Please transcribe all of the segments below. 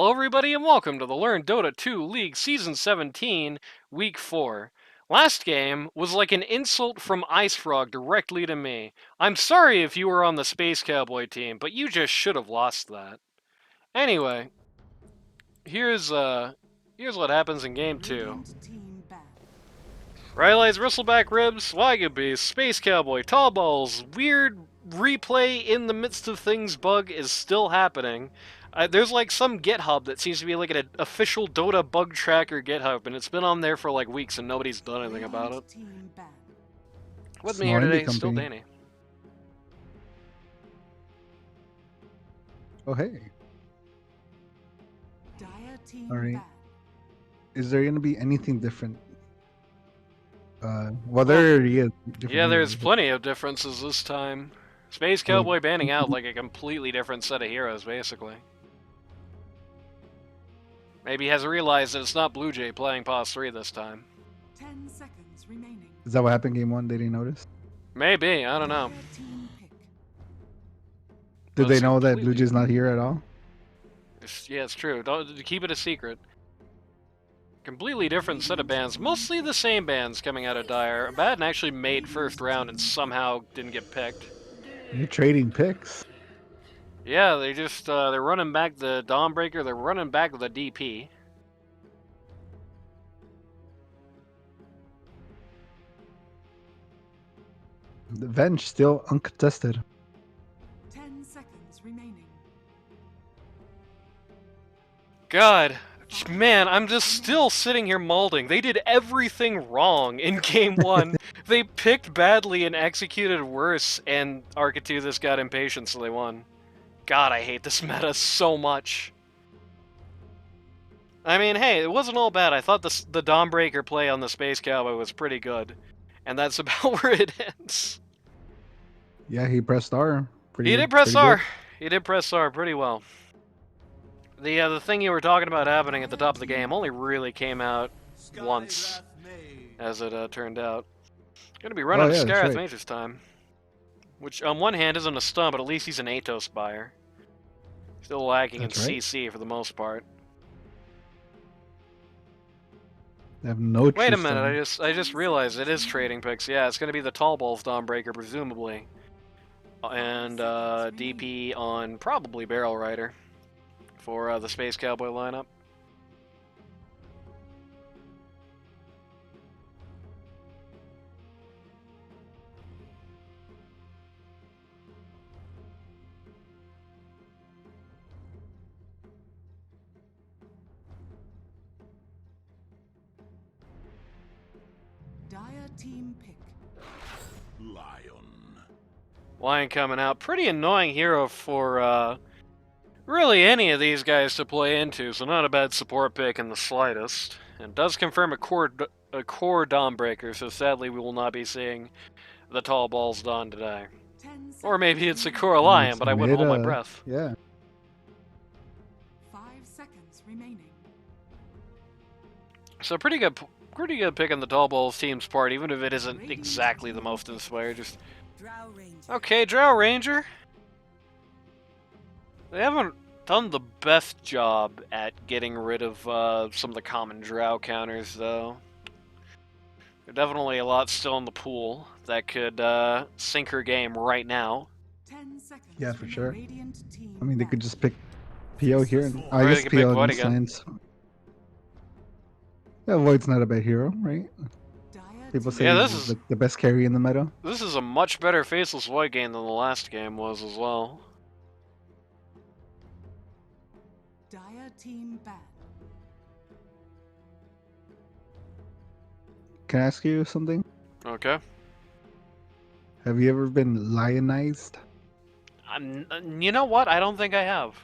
Hello everybody and welcome to the Learn Dota 2 League Season 17, Week 4. Last game was like an insult from Ice Frog directly to me. I'm sorry if you were on the Space Cowboy team, but you just should have lost that. Anyway, here's what happens in Game 2. Rylai's Bristleback Ribs, Waygu Space Cowboy, Tallballz, weird replay in the midst of things bug is still happening. There's like some GitHub that seems to be like an official Dota bug tracker GitHub, and it's been on there for like weeks and nobody's done anything about it. With me here today is still Danny. Oh, hey. Alright. Is there going to be anything different? Well, there already is. Yeah, there's plenty of differences this time. Space Cowboy banning out like a completely different set of heroes, basically. Maybe he hasn't realized that it's not Blue Jay playing Pos 3 this time. 10 seconds remaining. Is that what happened Game 1? They didn't notice? Maybe, I don't know. Did they know that Blue Jay's not here at all? Yeah, it's true. Don't keep it a secret. Completely different set of bands. Mostly the same bands coming out of Dire. Baden actually made first round and somehow didn't get picked. You're trading picks. Yeah, they just, they're running back the Dawnbreaker, they're running back the DP. The Venge still uncontested. 10 seconds remaining. God, man, I'm just still sitting here molding. They did everything wrong in Game 1. They picked badly and executed worse, and Architeuthis got impatient, so they won. God, I hate this meta so much. I mean, hey, it wasn't all bad. I thought the Dawnbreaker play on the Space Cowboy was pretty good. And that's about where it ends. Yeah, he pressed R. He did press R. He did press R pretty well. The thing you were talking about happening at the top of the game only really came out once, as it turned out. Gonna be running Skyrath Mage this time. Which, on one hand, isn't a stun, but at least he's an Atos buyer. Still lacking in CC for the most part. They have no. Wait a minute! I just realized it is trading picks. Yeah, it's gonna be the Tallballz Dawnbreaker presumably, and DP on probably Barrel Rider for the Space Cowboy lineup. Dire team pick. Lion coming out. Pretty annoying hero for really any of these guys to play into, so not a bad support pick in the slightest. And does confirm a core Dawnbreaker, so sadly we will not be seeing the Tallballz Dawn today. Or maybe it's a core Lion, but I wouldn't hold my breath. Yeah. 5 seconds remaining. So pretty good pick on the Tallballz team's part, even if it isn't exactly the most inspired. Just okay, Drow Ranger. They haven't done the best job at getting rid of some of the common Drow counters, though. There's definitely a lot still in the pool that could sink her game right now. 10 seconds. Yeah, for sure. I mean, they could just pick PO here, and I Or guess they could pick PO Void makes again. sense. Yeah, Void's not a bad hero, right? People say he's like the best carry in the meta. This is a much better Faceless Void game than the last game was as well. Dire team ban. Can I ask you something? Okay. Have you ever been lionized? You know what? I don't think I have.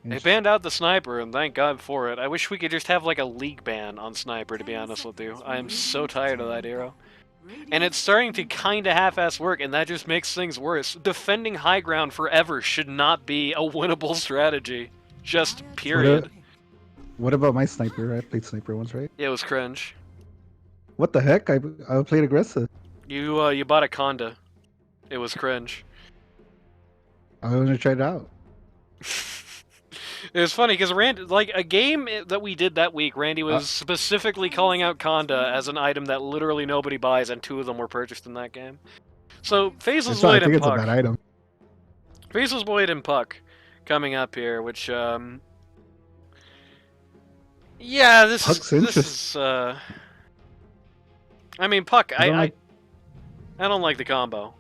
They banned out the Sniper, and thank God for it. I wish we could just have like a league ban on Sniper, to be honest with you. I am so tired of that hero. And it's starting to kinda half-ass work, and that just makes things worse. Defending high ground forever should not be a winnable strategy. Just period. What about my Sniper? I played Sniper once, right? It was cringe. What the heck? I played aggressive. You bought a Conda. It was cringe. I want to try it out. It was funny because Randy, like a game that we did that week, Randy was specifically calling out Conda as an item that literally nobody buys, and 2 of them were purchased in that game. So Faceless I Void think and it's a Puck. bad item. Faceless Void and Puck coming up here, which yeah, this Puck's is I mean Puck, I don't like the combo.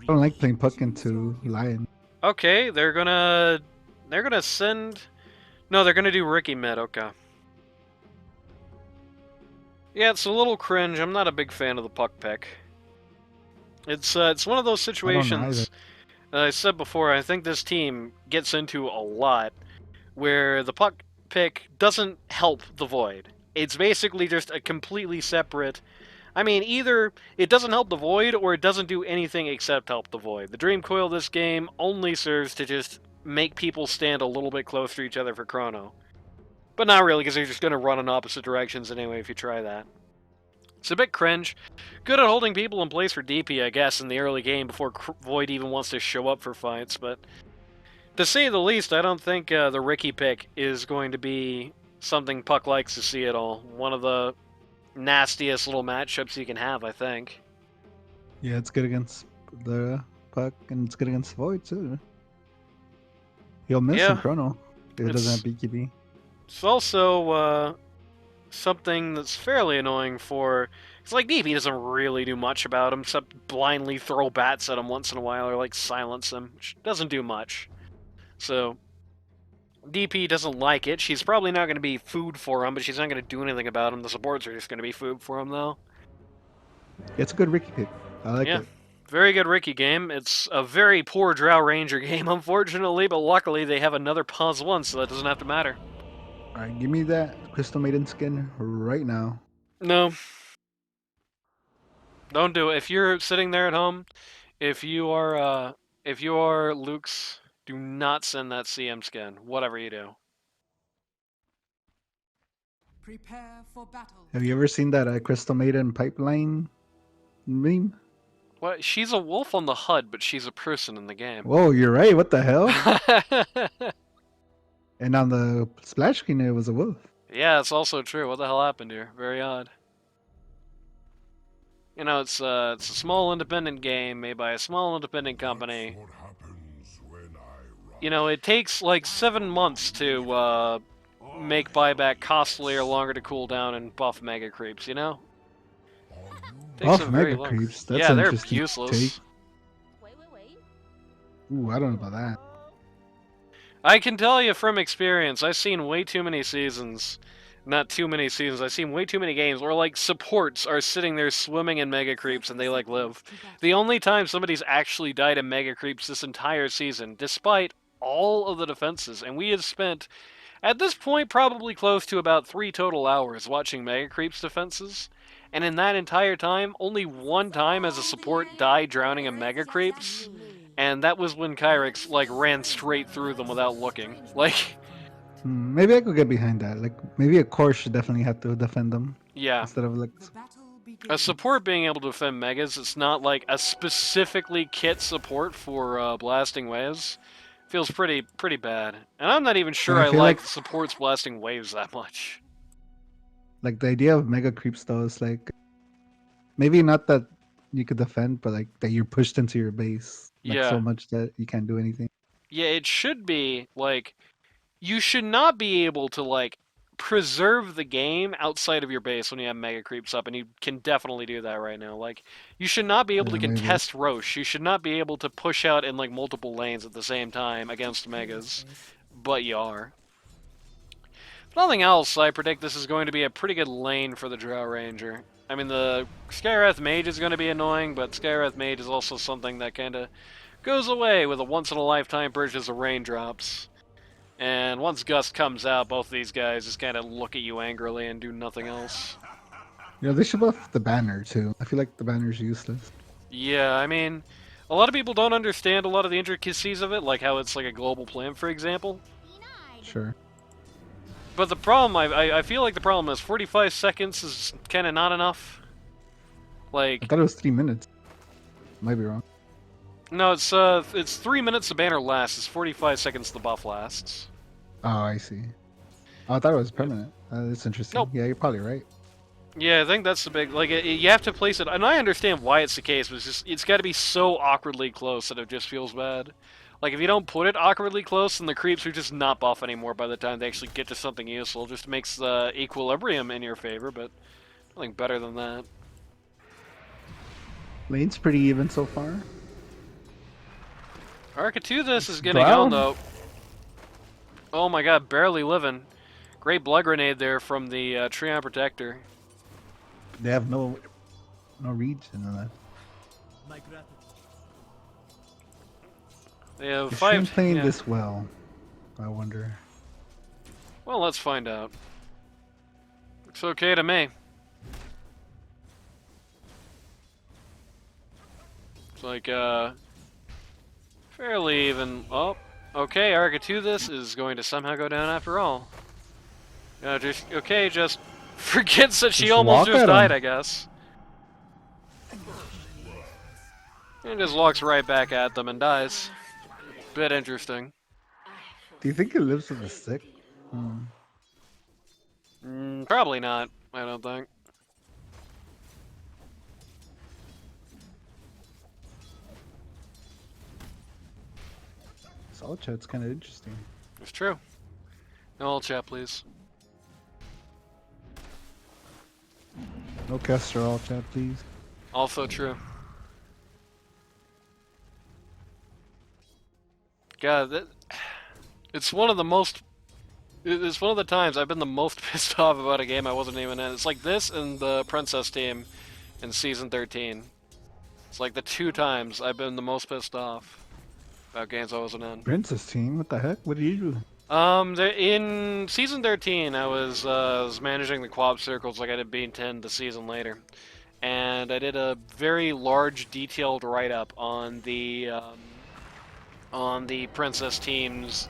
I don't like playing Puck into Lion. Okay, they're gonna send. No, they're gonna do Ricky mid. Okay. Yeah, it's a little cringe. I'm not a big fan of the Puck pick. It's one of those situations. I said before, I think this team gets into a lot where the Puck pick doesn't help the Void. It's basically just a completely separate. I mean, either it doesn't help the Void or it doesn't do anything except help the Void. The Dream Coil this game only serves to just make people stand a little bit closer to each other for Chrono. But not really, because they're just going to run in opposite directions anyway if you try that. It's a bit cringe. Good at holding people in place for DP, I guess, in the early game before Void even wants to show up for fights, but to say the least, I don't think the Ricky pick is going to be something Puck likes to see at all. One of the nastiest little matchups you can have, I think. Yeah, it's good against the Puck, and it's good against Void, too. He'll miss in Chrono if it doesn't have BKB. It's also something that's fairly annoying for... It's like DP doesn't really do much about him, except blindly throw bats at him once in a while, or like silence him, which doesn't do much. So, DP doesn't like it. She's probably not going to be food for him, but she's not going to do anything about him. The supports are just going to be food for him, though. It's a good Ricky pick. I like it. Very good Ricky game. It's a very poor Drow Ranger game, unfortunately, but luckily they have another Pause 1, so that doesn't have to matter. Alright, give me that Crystal Maiden skin right now. No. Don't do it. If you're sitting there at home, if you are Luke's, do not send that CM skin, whatever you do. Prepare for battle. Have you ever seen that Crystal Maiden pipeline meme? What? She's a wolf on the HUD, but she's a person in the game. Whoa, you're right. What the hell? And on the splash screen, it was a wolf. Yeah, it's also true. What the hell happened here? Very odd. You know, it's a small independent game made by a small independent company. You know, it takes like 7 months to make buyback costly or longer to cool down and buff mega creeps, you know? Buff mega creeps? That's yeah, an they're interesting useless. take. Ooh, I don't know about that. I can tell you from experience, I've seen way too many seasons. Not too many seasons, I've seen way too many games where, like, supports are sitting there swimming in mega creeps and they, like, live. The only time somebody's actually died in mega creeps this entire season, despite all of the defenses, and we have spent, at this point, probably close to about 3 total hours watching mega creeps defenses, and in that entire time, only 1 time as a support died drowning in mega creeps, and that was when Kyrix, like, ran straight through them without looking. Like... Maybe I could get behind that. Like, maybe a core should definitely have to defend them. Yeah. Instead of, like... A support being able to defend megas, it's not like a specifically kit support for blasting waves. Feels pretty bad. And I'm not even sure I like supports blasting waves that much. Like, the idea of mega creeps, though, is like... Maybe not that you could defend, but like that you're pushed into your base. Like, so much that you can't do anything. Yeah, it should be, like... You should not be able to, like, preserve the game outside of your base when you have mega creeps up, and you can definitely do that right now. Like, you should not be able to contest Roche. You should not be able to push out in, like, multiple lanes at the same time against megas, but you are. If nothing else, I predict this is going to be a pretty good lane for the Drow Ranger. I mean, the Skywrath Mage is going to be annoying, but Skywrath Mage is also something that kind of goes away with a once-in-a-lifetime purchase of raindrops. And once Gust comes out, both of these guys just kind of look at you angrily and do nothing else. Yeah, they should buff the banner, too. I feel like the banner's useless. Yeah, I mean, a lot of people don't understand a lot of the intricacies of it, like how it's like a global plan, for example. Sure. But the problem, I feel like the problem is 45 seconds is kind of not enough. Like... I thought it was 3 minutes. Might be wrong. No, it's 3 minutes the banner lasts. It's 45 seconds the buff lasts. Oh, I see. Oh, I thought it was permanent. That's interesting. Nope. Yeah, you're probably right. Yeah, I think that's the big, like, you have to place it, and I understand why it's the case, but it's got to be so awkwardly close that it just feels bad. Like, if you don't put it awkwardly close, then the creeps are just not buff anymore by the time they actually get to something useful. It just makes the equilibrium in your favor, but nothing better than that. Lane's pretty even so far. Architeuthis is getting on, though. Oh my god, barely living. Great blood grenade there from the Treant Protector. They have no reach in that. They have Is 5. Treant playing this well? I wonder. Well, let's find out. Looks okay to me. It's like, fairly even. Oh, okay, Architeuthis is going to somehow go down after all. Just forgets that she Just almost walk just at died, him. I guess. And just walks right back at them and dies. Bit interesting. Do you think he lives with a stick? Probably not, I don't think. Solid chat's kind of interesting. It's true. No all chat, please. No caster all chat, please. Also true. God, it's one of the most. It's one of the times I've been the most pissed off about a game I wasn't even in. It's like this and the Princess team in Season 13. It's like the 2 times I've been the most pissed off about games I wasn't in. Princess team? What the heck? What did you do? In Season 13, I was managing the co-op circles like I did being 10 the season later. And I did a very large, detailed write-up on the Princess team's,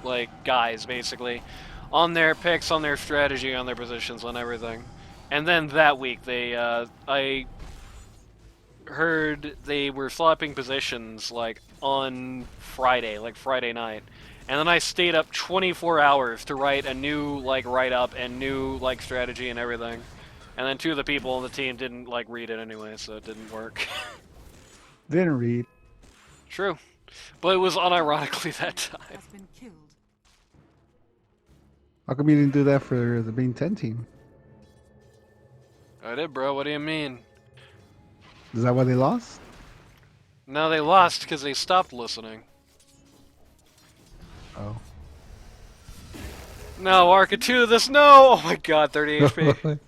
like, guys, basically. On their picks, on their strategy, on their positions, on everything. And then that week, I heard they were swapping positions, like, on Friday, like Friday night. And then I stayed up 24 hours to write a new, like, write-up and new, like, strategy and everything. And then 2 of the people on the team didn't, like, read it anyway, so it didn't work. Didn't read. True. But it was unironically that time. Has been killed. How come you didn't do that for the Bean 10 team? I did, bro. What do you mean? Is that why they lost? No, they lost because they stopped listening. Oh. No, Architeuthis, no! Oh my god, 30 HP.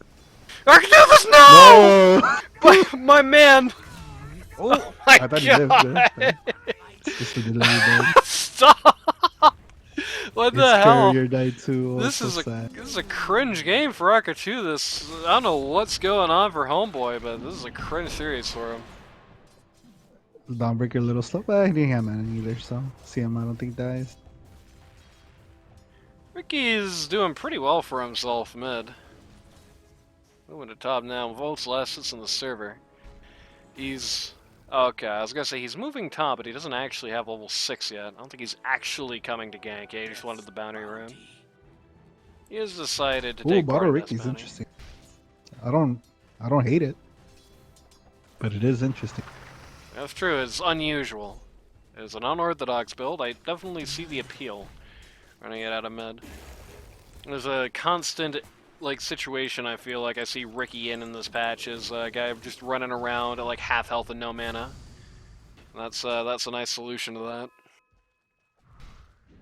Architeuthis, no! My man! Oh, My I thought he god! lived. Just a delay there. Stop! What His the hell? carrier died too. Oh, This so is sad. a cringe game for Architeuthis. I don't know what's going on for Homeboy, but this is a cringe series for him. Dawnbreaker a little slow, but he didn't have mana either, so CM I don't think dies. Ricky's doing pretty well for himself mid. Moving to top now. Volt's last sits in the server. He's... Okay, I was gonna say he's moving top, but he doesn't actually have level 6 yet. I don't think he's actually coming to gank. He just wanted the bounty room. He has decided to take part Bottle of this Ricky's bounty. interesting. I don't hate it, but it is interesting. That's true. It's unusual. It's an unorthodox build. I definitely see the appeal running it out of mid. There's a constant, like, situation I feel like I see Ricky in this patch is a guy just running around at like half health and no mana. That's a nice solution to that.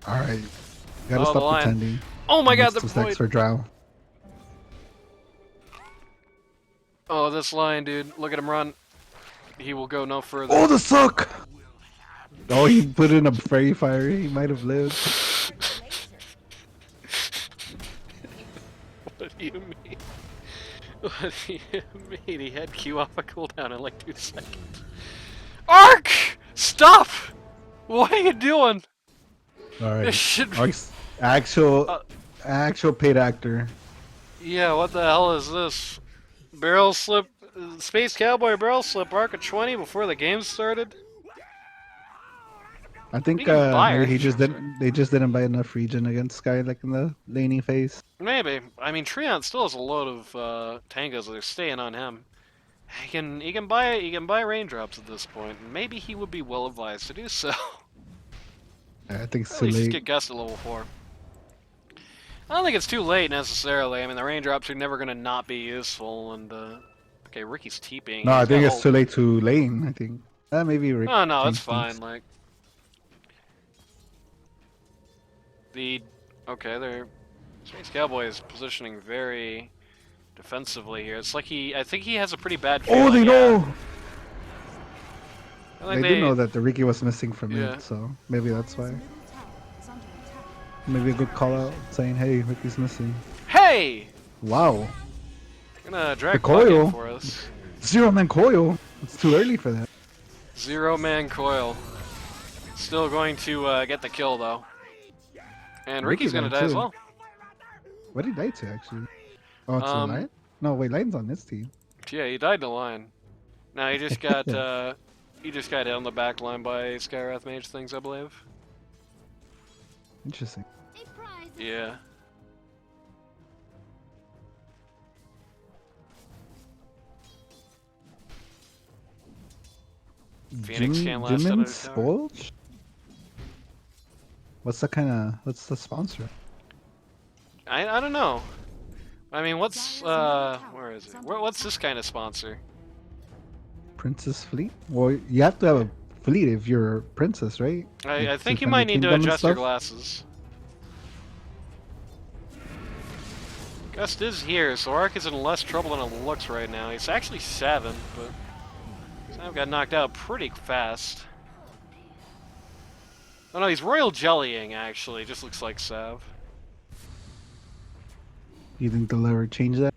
All right, gotta Oh, the stop line. pretending. Oh my god, the Next next point! for Drow. Oh, this line, dude. Look at him run. He will go no further. Oh, the suck! Oh, he put in a fairy fire. He might have lived. What do you mean? What do you mean? He had Q off a cooldown in like 2 seconds. Ark! Stop! What are you doing? All right, This should be... Ark's actual paid actor. Yeah, what the hell is this? Barrel slip... Space Cowboy barrel slip Arc at 20 before the game started? I think He can buy maybe he her. just didn't. They just didn't buy enough regen against Sky, like in the laning phase. Maybe. I mean, Treant still has a load of Tangas that are staying on him. He can buy raindrops at this point. And maybe he would be well advised to do so. I think it's At too least just late. get Gus to level 4. I don't think it's too late necessarily. I mean, the raindrops are never gonna not be useful. And okay, Ricky's TPing. No, I He's think got it's too late to lane. I think. Maybe Rick. Oh no, it's changed fine. things. Like okay, they're Space Cowboy is positioning very defensively here. It's like I think he has a pretty bad feeling. Oh, they know. I think They did know that the Ricky was missing from Yeah. it, so maybe that's why. Middle tower is under attack. Maybe a good call out saying, "Hey, Ricky's missing." Hey! Wow, Gonna drag The Buck in coil. for us. 0-man coil. It's too early for that. 0-man coil. Still going to get the kill though. And Ricky Ricky's gonna died die as too. well. What did he die to actually? Oh, it's a Um, lion? No, wait, lion's on this team. Yeah, he died to line. Now he just got he just got hit on the back line by Skywrath Mage things, I believe. Interesting. Yeah. Phoenix can't last out of the tower. Spolge? What's the sponsor? I don't know. I mean, what's where is it? What's this kind of sponsor? Princess Fleet? Well, you have to have a fleet if you're a princess, right? I Like, think to you defend might the need to kingdom and adjust your stuff? glasses. Gust is here, so Ark is in less trouble than it looks right now. He's actually 7, but Sav got knocked out pretty fast. Oh no, he's royal jellying actually. Just looks like Sav. You think they'll ever change that?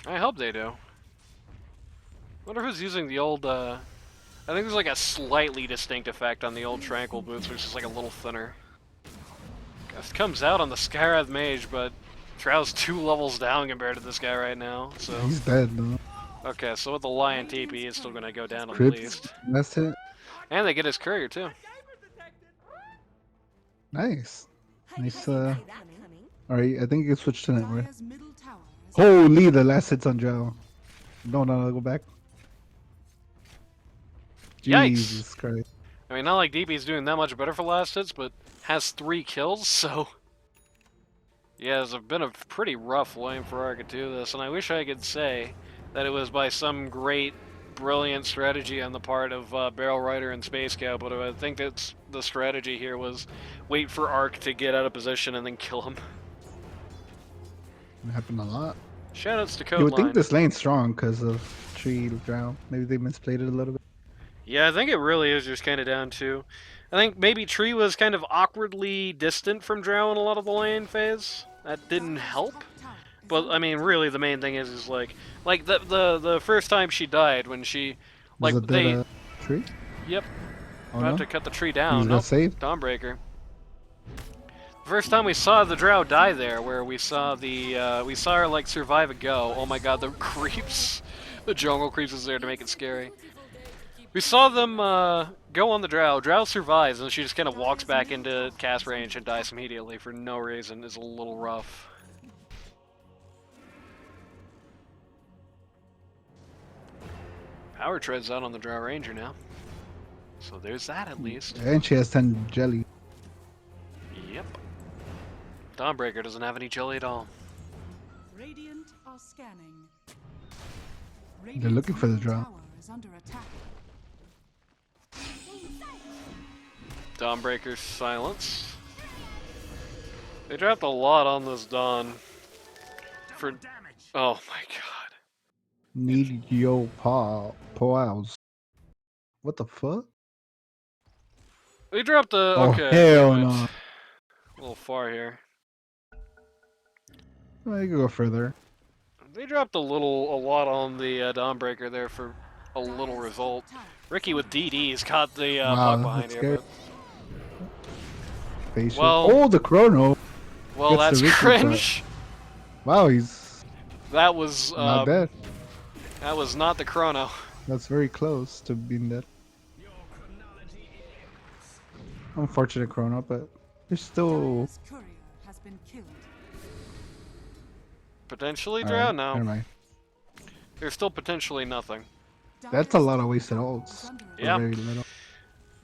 I hope they do. Wonder who's using the old. I think there's like a slightly distinct effect on the old Tranquil boots, which is like a little thinner. Gust comes out on the Skywrath Mage, but Trow's 2 levels down compared to this guy right now. So He's dead though. okay, so with the Lion TP, he's still gonna go down at Crits, least. that's it. And they get his courier too. Nice. Nice, alright, I think you can switch to network. Dire's middle tower is Holy, the last hits on Drow. No, go back. Yikes. Jesus Christ. I mean, not like DP's doing that much better for last hits, but has 3 kills, so yeah, it's been a pretty rough lane for Ark to do this, and I wish I could say that it was by some great, brilliant strategy on the part of Barrel Rider and Space Cow, but I think that's the strategy here was wait for Ark to get out of position and then kill him. It happened a lot. Shoutouts to Code You would Line. think this lane's strong because of Tree Drow. Maybe they misplayed it a little bit. Yeah, I think it really is just kind of down to... I think maybe Tree was kind of awkwardly distant from Drow in a lot of the lane phase. That didn't help. But, I mean, really the main thing is like the first time she died when she... Was Like, it they... that, Tree? Yep. Oh, About no? to cut the tree He's down. got Nope. saved? Dawnbreaker. First time we saw the Drow die there, where we saw we saw her like survive a go. Oh my god, the creeps, the jungle creeps is there to make it scary. We saw them go on the Drow. Drow survives, and she just kind of walks back into cast range and dies immediately for no reason. Is a little rough. Power treads out on the Drow Ranger now. So there's that at least. And she has 10 jelly. Yep. Dawnbreaker doesn't have any jelly at all. Radiant are scanning. They're looking for the middle Drow. tower is under attack. Dawnbreaker's silence. They dropped a lot on this Dawn. For oh my god. Need yo pals. What the fuck? They dropped the Oh, okay. hell wait a no. minute. A little far here. Well, you can go further. They dropped a lot on the Dawnbreaker there for a little result. Ricky with DD's caught the Wow, puck behind that's here. scary. But, Facial. Well- Oh, the chrono. well, Gets that's the Ricky cringe. Wow, he's That was not dead. that was not the chrono. That's very close to being dead. Unfortunate Chrono, but there's still. Dire's courier has been killed. Potentially All drown right, now. never mind. There's still potentially nothing. That's a lot of wasted ults. Yeah. Very little.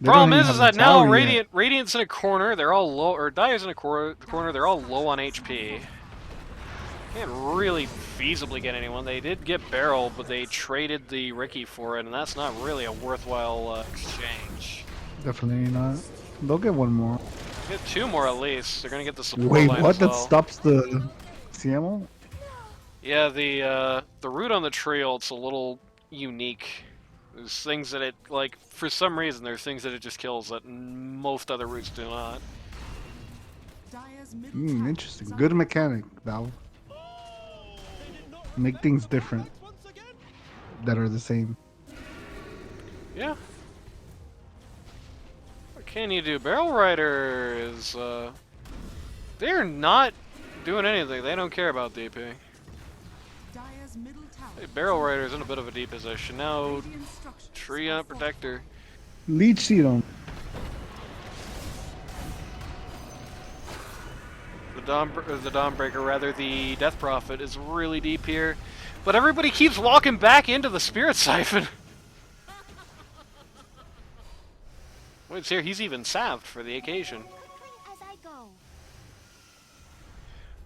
They Problem don't even is have that a now tower yet. Radiant's in a corner. They're all low, or Dire's in a corner. They're all low on HP. Can't really feasibly get anyone. They did get Barrel, but they traded the Ricky for it, and that's not really a worthwhile exchange. Definitely not. They'll get one more. Get 2 more at least. They're gonna get the support Wait, line what? as That well. stops the CMO? Yeah, the route on the trail, it's a little unique. There's things that it, like, for some reason, there's things that it just kills that most other routes do not. Dire's middle tower Interesting. is Good under mechanic, Valve. Make things different that are the same. Yeah. What can you do? Barrel Rider is, they're not doing anything. They don't care about DP. Dire's middle tower. Hey, Barrel Rider's in a bit of a deep position. Now, Radiant structures Tree are on Protector. Leech seed on. The Dawnbreaker, rather, the Death Prophet is really deep here. But everybody keeps walking back into the Spirit Siphon. Wait, here, he's even salved for the occasion.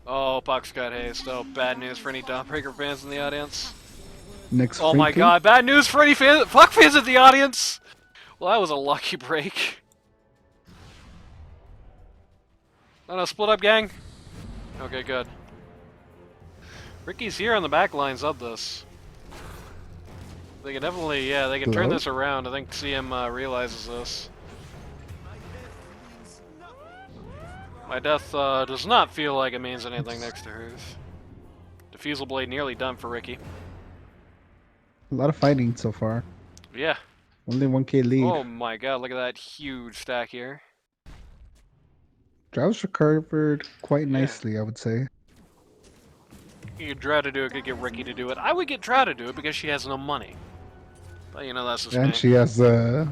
Oh, Puck's got haste. Oh, bad news for any Dawnbreaker fans in the audience. Next. Oh my Frankie. god, bad news for any Puck fans in the audience! Well, that was a lucky break. Oh no, split up, gang. Okay, good. Ricky's here on the back lines of this. They can definitely, yeah, they can turn Hello? this around. I think CM realizes this. My death does not feel like it means anything next to hers. Diffusal Blade nearly done for Ricky. A lot of fighting so far. Yeah. Only 1k lead. Oh my god, look at that huge stack here. Drow's recovered quite nicely, I would say. You could Drow to do it, could get Ricky to do it. I would get Drow to do it because she has no money. But you know, that's just me. And she has the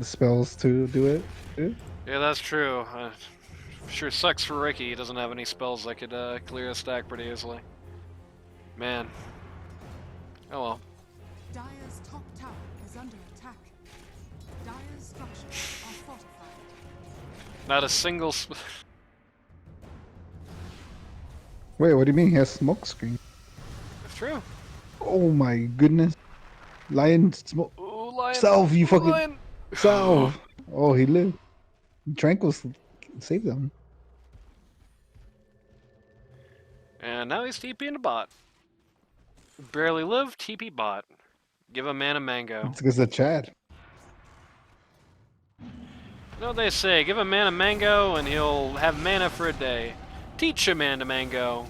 spells to do it. Too. Yeah, that's true. Sure sucks for Ricky. He doesn't have any spells that could clear a stack pretty easily. Man. Oh well. Dire's top tower is under attack. Dire's structures are fortified. Not a single Wait, what do you mean he has smoke screen? It's true. Oh my goodness. Lion smoke. Ooh, Lion. Salve, you Ooh, fucking. Lion. Salve. Oh, he lived. Tranquil saved them. And now he's TPing a bot. Barely live, TP bot. Give a man a mango. It's because of Chad. You know what they say, give a man a mango and he'll have mana for a day. Teach a man to mango.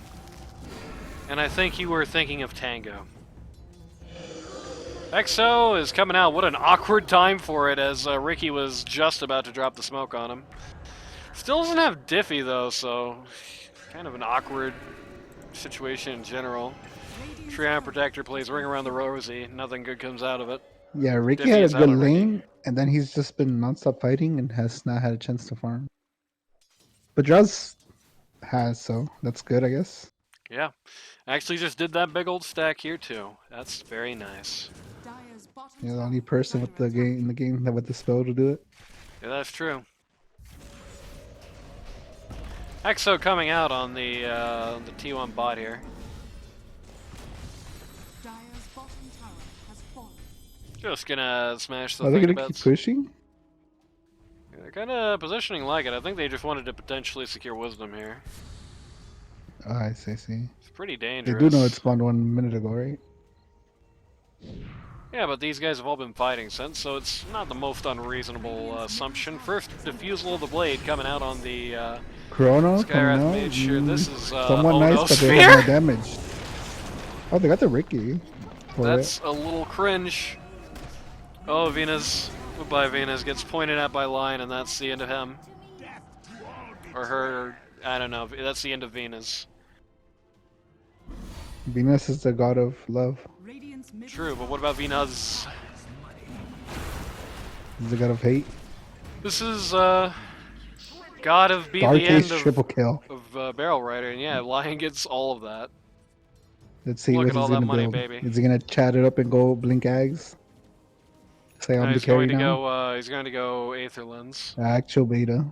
And I think you were thinking of Tango. EXO is coming out. What an awkward time for it, as Ricky was just about to drop the smoke on him. Still doesn't have Diffie though, so kind of an awkward situation in general. Trion Protector plays Ring Around the Rosie. Nothing good comes out of it. Yeah, Ricky Diffie had a is out good of Ricky. lane, and then he's just been non-stop fighting and has not had a chance to farm. But Drow's has, so that's good, I guess. Yeah. Actually just did that big old stack here too. That's very nice. Dire's bottom You're the tower only person is with the under game in the game that with the spell to do it. Yeah, that's true. EXO coming out on the T1 bot here. Dire's bottom tower has fallen. Just gonna smash the Are they thing gonna keep pushing? They're kind of positioning like it. I think they just wanted to potentially secure Wisdom here. Oh, I see. It's pretty They dangerous. do know it spawned 1 minute ago, right? Yeah, but these guys have all been fighting since, so it's not the most unreasonable assumption. First diffusal of the blade coming out on the Chrono Skywrath coming out. made sure this is Somewhat oh nice, no, but they have no Sphere? damage. Oh, they got the Ricky. For That's it. a little cringe. Oh, Venus. Goodbye, Venus. Gets pointed at by Lion, and that's the end of him. Or her. I don't know. That's the end of Venus. Venus is the god of love. Radiant's middle True, but what about Venus? He's the god of hate. This is gotta be Dark the end Ace triple kill. of Barrel Rider, and yeah, Lion gets all of that. Let's see Look what at all he's that gonna money, build. baby. Is he gonna chat it up and go blink Ags? Say I'm the He's carry going to now. go. He's going to go Aether Lens. Actual beta.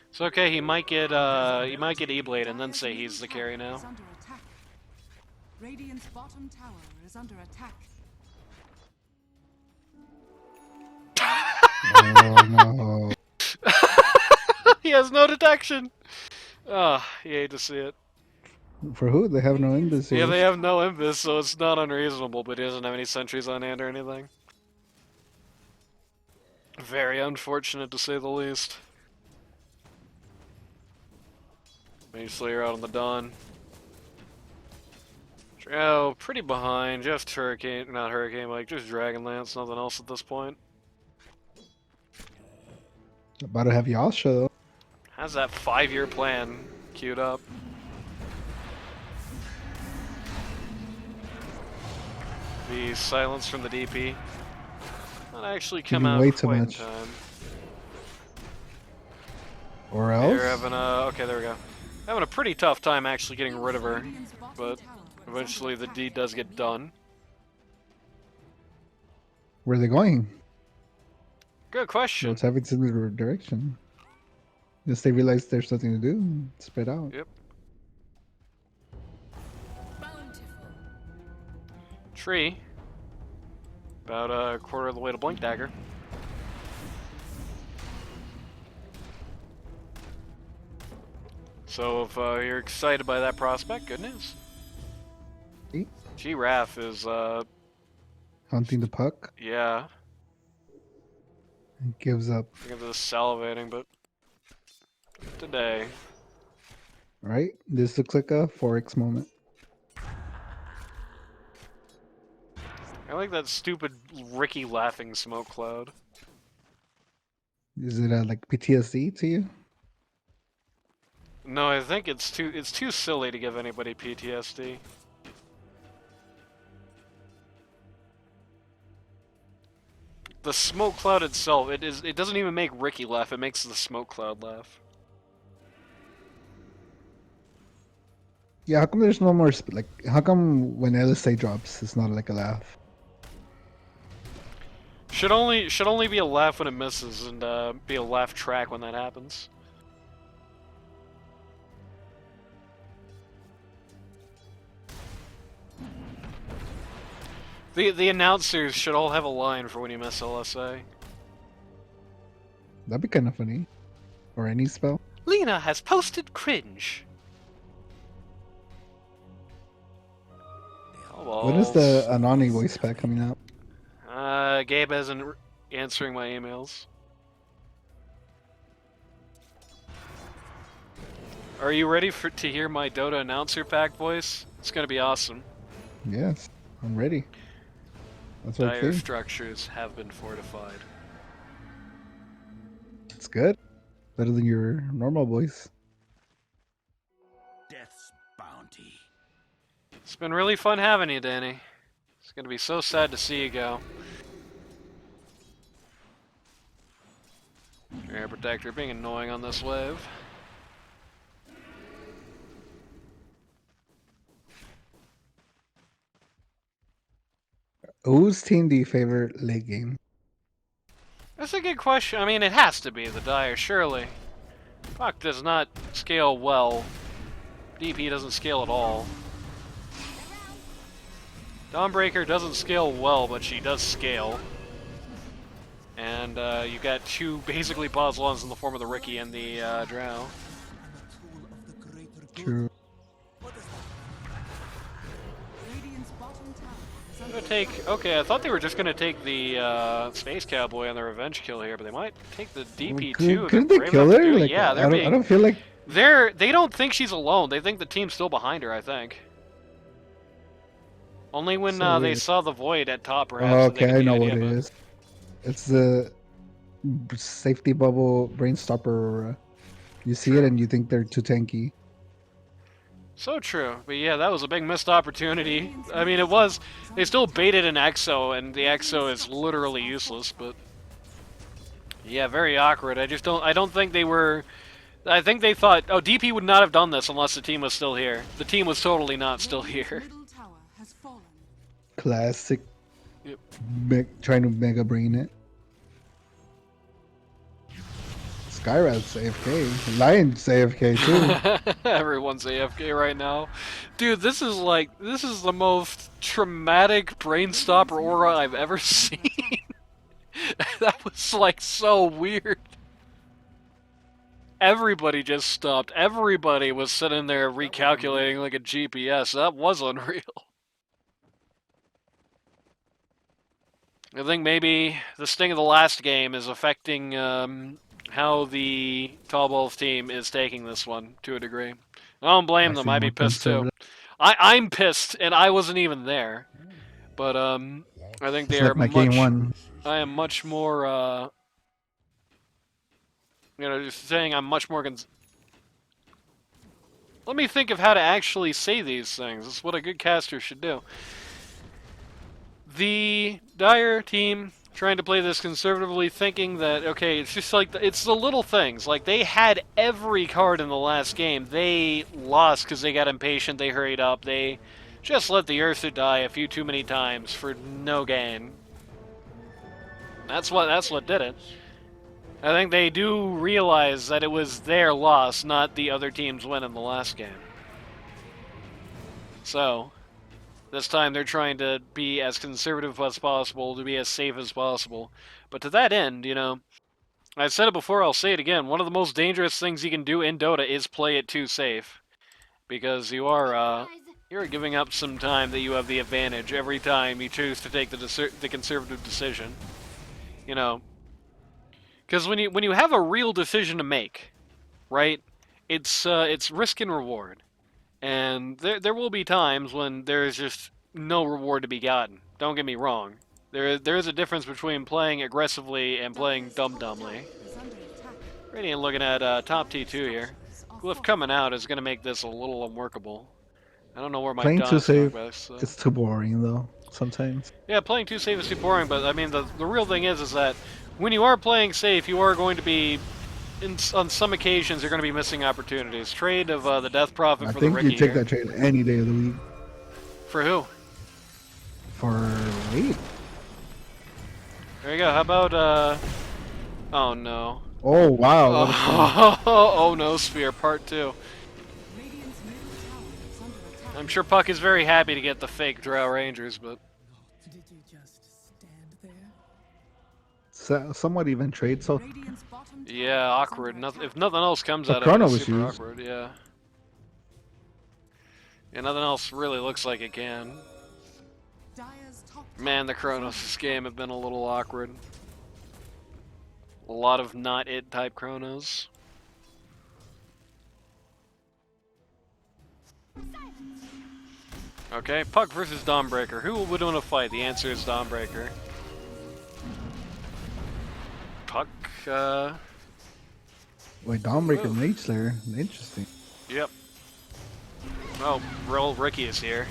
It's okay. He might get E-Blade and then say he's the carry now. Is under attack. Radiant's bottom tower is under attack. Oh no. He has no detection. Ah, you hate to see it. For who? They have no embassy. Yeah, they have no Imbus, so it's not unreasonable, but he doesn't have any sentries on hand or anything. Very unfortunate to say the least. Mage Slayer out on the Dawn. Oh, pretty behind. Just Hurricane, not Hurricane, like just Dragonlance, nothing else at this point. About to have Yasha though. Has that 5-year plan queued up. The silence from the DP. Not actually come Giving out way too quite in much. time. Or else? They're having a okay, there we go. Having a pretty tough time actually getting rid of her, Radiant's bottom but tower is eventually under the attack. deed does get done. Where are they going? Good question. What's happening to the direction? Just they realize there's nothing to do and spread out. Yep. Tree. About a quarter of the way to Blink Dagger. So if you're excited by that prospect, good news. See? G-Raf is, Hunting the puck. yeah, And gives up. I think this salivating, but today. Right? This looks like a Forex moment. I like that stupid Ricky laughing smoke cloud. Is it like PTSD to you? No, I think it's too silly to give anybody PTSD. The smoke cloud itself, it doesn't even make Ricky laugh, it makes the smoke cloud laugh. Yeah, how come there's no more like? How come when LSA drops, it's not like a laugh? Should only be a laugh when it misses, and be a laugh track when that happens. The announcers should all have a line for when you miss LSA. That'd be kind of funny. Or any spell. Lena has posted cringe. When is the Anani voice pack coming out? Gabe isn't answering my emails. Are you ready to hear my Dota announcer pack voice? It's gonna be awesome. Yes, I'm ready. That's what I Dire think. structures have been fortified. It's good. Better than your normal voice. Death's bounty. It's been really fun having you, Danny. It's gonna be so sad to see you go. Air Protector being annoying on this wave. Whose team do you favor late game? That's a good question. I mean, it has to be the Dire, surely. Puck does not scale well. DP doesn't scale at all. Dawnbreaker doesn't scale well, but she does scale. And you got two basically Boslons in the form of the Ricky and the Drow. True. Radiant's bottom tower is I'm under gonna take. Okay, I thought they were just gonna take the Space Cowboy on the revenge kill here, but they might take the DP too. Couldn't they kill her? Like, Yeah, I don't feel like. They don't think she's alone. They think the team's still behind her, I think. Only when So they weird. saw the void at top, perhaps. Oh, did they okay, get I the know idea, what it but- is. It's the safety bubble brain stopper. You see it and you think they're too tanky. So true. But yeah, that was a big missed opportunity. I mean, it was. They still baited an EXO, and the EXO is literally useless, but Yeah, very awkward. I don't think they were. I think they thought, oh, DP would not have done this unless the team was still here. The team was totally not still here. Middle tower has fallen. Classic. Yep. Trying to mega brain it. Skyrat's AFK. Lion's AFK too. Everyone's AFK right now. Dude, this is the most traumatic brain stopper aura I've ever seen. That was like so weird. Everybody just stopped. Everybody was sitting there recalculating like a GPS. That was unreal. I think maybe the sting of the last game is affecting how the Tallballz team is taking this one to a degree. I don't blame them. I'd be pissed too. I'm pissed, and I wasn't even there. But I think they are much. Game one. I am much more. Just saying, I'm much more. Let me think of how to actually say these things. This is what a good caster should do. The Dire team trying to play this conservatively, thinking that, okay, it's just like, it's the little things. Like, they had every card in the last game. They lost because they got impatient, they hurried up, they just let the Ursa die a few too many times for no gain. That's what did it. I think they do realize that it was their loss, not the other team's win in the last game. So, this time they're trying to be as conservative as possible, to be as safe as possible. But to that end, I've said it before, I'll say it again, one of the most dangerous things you can do in Dota is play it too safe. Because you're giving up some time that you have the advantage every time you choose to take the conservative decision. Because when you have a real decision to make, right, it's risk and reward. And there will be times when there's just no reward to be gotten. Don't get me wrong. There is a difference between playing aggressively and playing dumb-dumbly. Radiant looking at top T2 here. Glyph coming out is going to make this a little unworkable. I don't know where my playing too safe. So. It's too boring though. Sometimes. Yeah, playing too safe is too boring. But I mean, the real thing is that when you are playing safe, you are going to be. On some occasions, you're going to be missing opportunities. Trade of the Death Prophet for the Ricky. I think you take that trade any day of the week. For who? For Wade. There you go. How about oh no. Oh wow. Oh no, Sphere Part 2. I'm sure Puck is very happy to get the fake Drow Rangers, but. Did you just stand there? Somewhat even trade, so. Yeah, awkward. If nothing else comes out of Chrono it, it's was super used. awkward. Yeah. Yeah, nothing else really looks like it can. Man, the Chronos game have been a little awkward. A lot of not it type Chronos. Okay, Puck versus Dawnbreaker. Who would win a fight? The answer is Dawnbreaker. Puck, Wait, Dawnbreaker Mage Slayer. Interesting. Yep. Oh, real Ricky is here.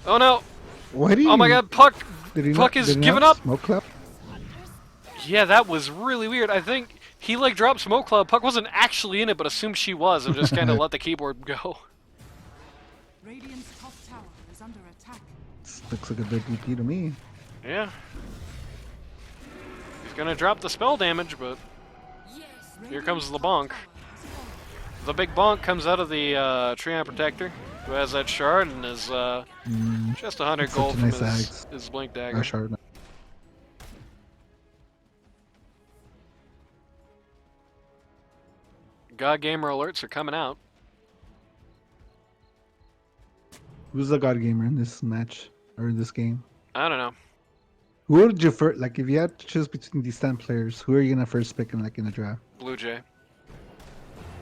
Oh no! What do you? Oh my God, Puck! Puck is giving up. Smoke Cloud? Yeah, that was really weird. I think he like dropped Smoke Cloud. Puck wasn't actually in it, but assumed she was, and just kind of let the keyboard go. Radiant's top tower is under attack. This looks like a big DP to me. Yeah. He's gonna drop the spell damage, but here comes the bonk. The big bonk comes out of the Treant Protector, who has that shard and is just 100 gold from his Blink Dagger. Shard. God Gamer alerts are coming out. Who's the God Gamer in this match or in this game? I don't know. Who would you first, like, if you had to choose between these 10 players, who are you gonna first pick in, like, in the draft? Blue Jay.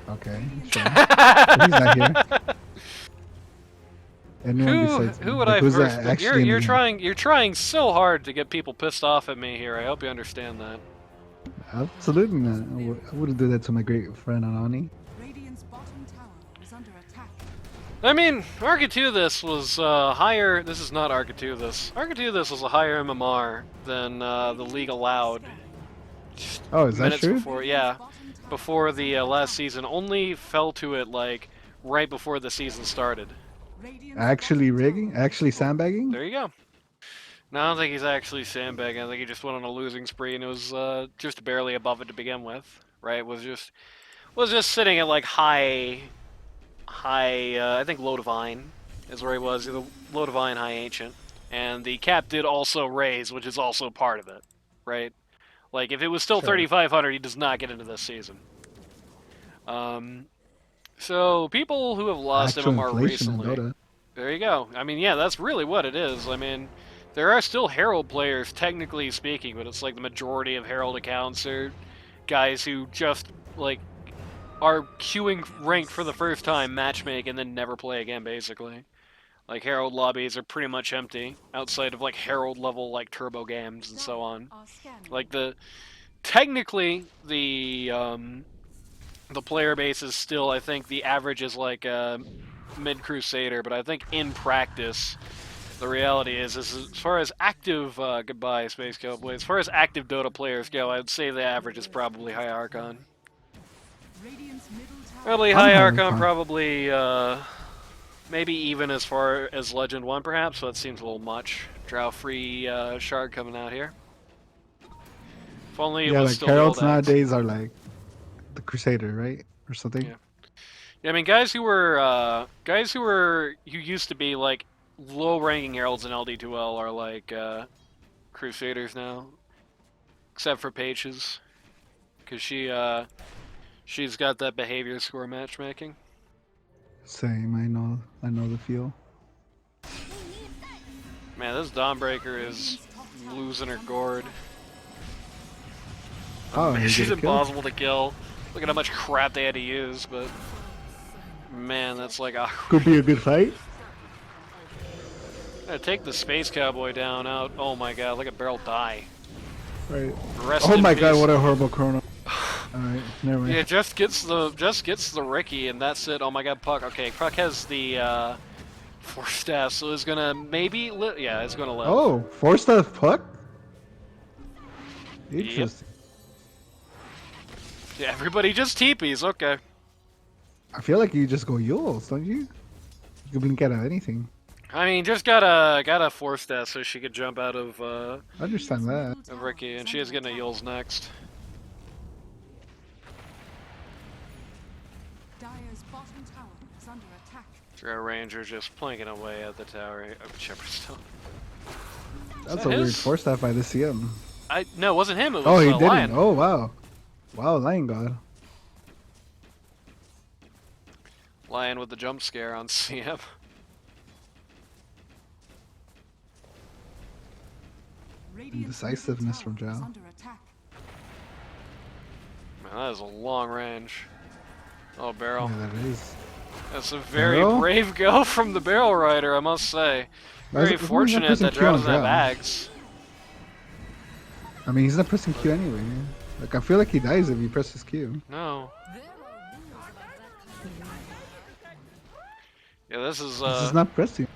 Okay, sure. So he's not here. Who would I first pick? You're trying so hard to get people pissed off at me here. I hope you understand that. Absolutely not. I wouldn't do that to my great friend Anani. Radiant's bottom tower is under attack. I mean, Archituthis was higher. This is not Archituthis. Archituthis was a higher MMR than the league allowed. Oh, is that minutes true? before, yeah, before the last season. Only fell to it like right before the season started. Actually rigging? Actually sandbagging? There you go. No, I don't think he's actually sandbagging. I think he just went on a losing spree, and it was just barely above it to begin with. Right? Was just sitting at like high. I think low divine is where he was. Either low divine, high ancient, and the cap did also raise, which is also part of it. Right? Like if it was still Sure. 3,500, he does not get into this season. So people who have lost Actual MMR inflation in recently. Dota. There you go. I mean, yeah, that's really what it is. I mean, there are still Herald players, technically speaking, but it's like the majority of Herald accounts are guys who just, like, are queuing ranked for the first time, matchmake, and then never play again, basically. Like, Herald lobbies are pretty much empty, outside of, like, Herald level, like, turbo games and so on. Like, technically, the player base is still, I think, the average is, like, mid-Crusader, but I think in practice, the reality is as far as active, goodbye, Space Cowboy, as far as active Dota players go, I'd say the average is probably High Archon. Probably High Archon, probably, maybe even as far as Legend 1, perhaps, so that seems a little much. Drow-free Shard coming out here. If only it was like still Heralds the old axe. nowadays are like the Crusader, right? Or something? Yeah. Yeah, I mean, guys who used to be like low-ranking heralds in LD2L are like Crusaders now, except for Pages, because she's got that behavior score matchmaking. Same, I know the feel. Man, this Dawnbreaker is losing her gourd. Oh, Man, you she's get killed? impossible to kill. Look at how much crap they had to use, but man, that's like Could be a good fight. Take the Space Cowboy down out. Oh my god, look at Beryl die. Right. Rest Oh in my peace. god, what a horrible chrono. Alright, never mind. Yeah, just gets the Ricky, and that's it. Oh my god, Puck. Okay, Puck has the 4 staff, so it's gonna maybe yeah, it's gonna live. Oh, 4-star puck? Interesting. Yeah, everybody just teepees. Okay. I feel like you just go Yules, don't you? You can blink out of anything. I mean, just got a 4 staff so she could jump out of I understand that. Ricky, and she is getting a Yules next. Dire's bottom tower is under attack. Drow Ranger just planking away at the tower of Shepherdstone. That's that a weird his? 4-star by the CM. No, it wasn't him. It was Oh, he didn't. Lion. Oh, wow. Wow, Lion God. Lion with the jump scare on CM. Indecisiveness from Drow. Man, that is a long range. Oh, Barrel. Yeah, that is. That's a very Barrel? brave go from the Barrel Rider, I must say. Very fortunate that Drow doesn't have Ags. I mean, he's not pressing Q anyway. Like, I feel like he dies if he presses Q. No. Yeah, this is This is not pressing.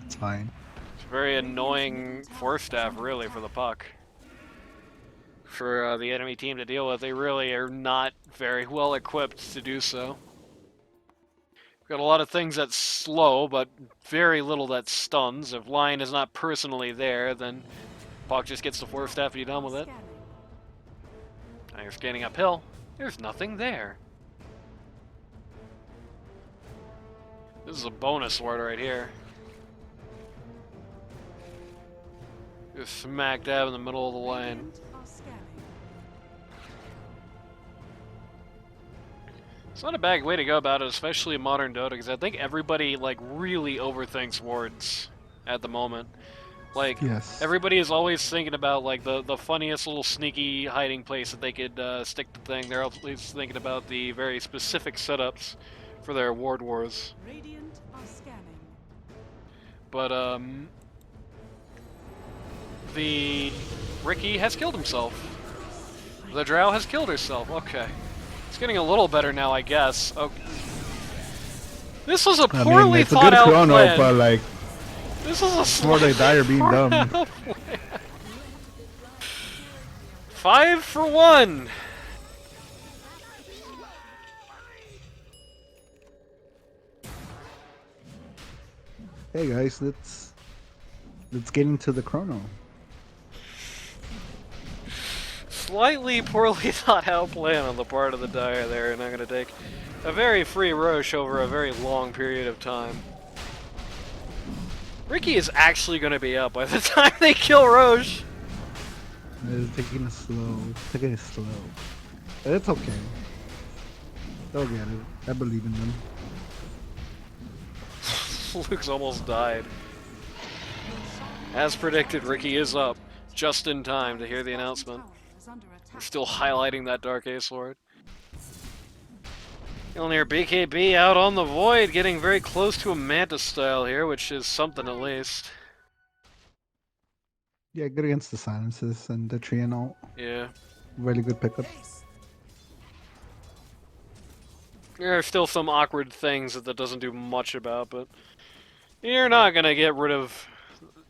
It's fine. it's a very annoying 4-staff, really, for the Puck. For the enemy team to deal with. They really are not very well equipped to do so. We've got a lot of things that slow, but very little that stuns. If Lion is not personally there, then Puck just gets the 4-staff and you're done with it. Now you're scanning uphill. There's nothing there. This is a bonus sword right here. Just smack dab in the middle of the lane. It's not a bad way to go about it, especially in modern Dota, because I think everybody like really overthinks wards at the moment. Like, Yes. everybody is always thinking about like the funniest little sneaky hiding place that they could stick the thing. They're always thinking about the very specific setups for their ward wars. Radiant are scanning. But the Ricky has killed himself. The Drow has killed herself. Okay, it's getting a little better now, I guess. Okay. This was a poorly it's a thought good out chrono, plan. but like, This is a before they die or being dumb. 5 for 1! Hey guys, let's get into the chrono. Slightly poorly thought out plan on the part of the Dire there, and I'm going to take a very free Roche over a very long period of time. Ricky is actually going to be up by the time they kill Roche. They're taking it slow. Taking it slow. But it's okay. They'll get it. I believe in them. Luke's almost died. As predicted, Ricky is up just in time to hear the announcement. We're still highlighting that Dark Ace Lord. You'll hear BKB out on the Void, getting very close to a Manta style here, which is something at least. Yeah, good against the silences and the tree and all. Yeah. Really good pickup. There are still some awkward things that doesn't do much about, but you're not going to get rid of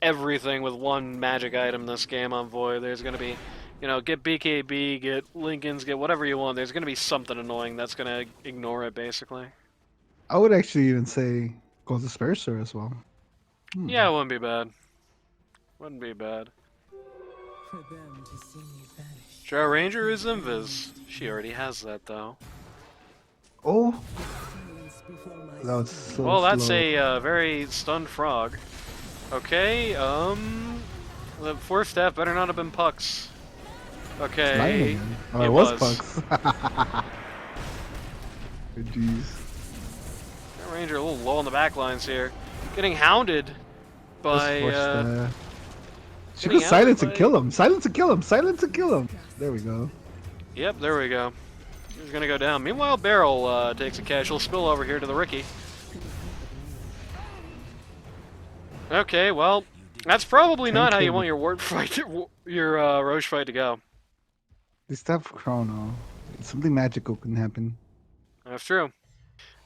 everything with one magic item this game on Void. There's going to be, you know, get BKB, get Lincolns, get whatever you want. There's going to be something annoying that's going to ignore it, basically. I would actually even say go to Sperser as well. Yeah, it wouldn't be bad. Wouldn't be bad. For them to see me vanish. Drow Ranger is Invis. She already has that, though. Oh! Silence before my That was so Well, that's slow. a very stunned frog. Okay, the Force Staff better not have been Pucks. Okay. Lightning. Oh, it it was was. Pucks. Jeez. Drow Ranger a little low on the back lines here. Getting hounded by, She getting could silence hounded and kill him. Silence and kill him. Silence and kill him. There we go. Yep, there we go. He's gonna go down. Meanwhile, Barrel takes a casual spill over here to the Ricky. Okay, well, that's probably not how you want your ward fight, your Roche fight to go. They still have Chrono. Something magical can happen. That's true.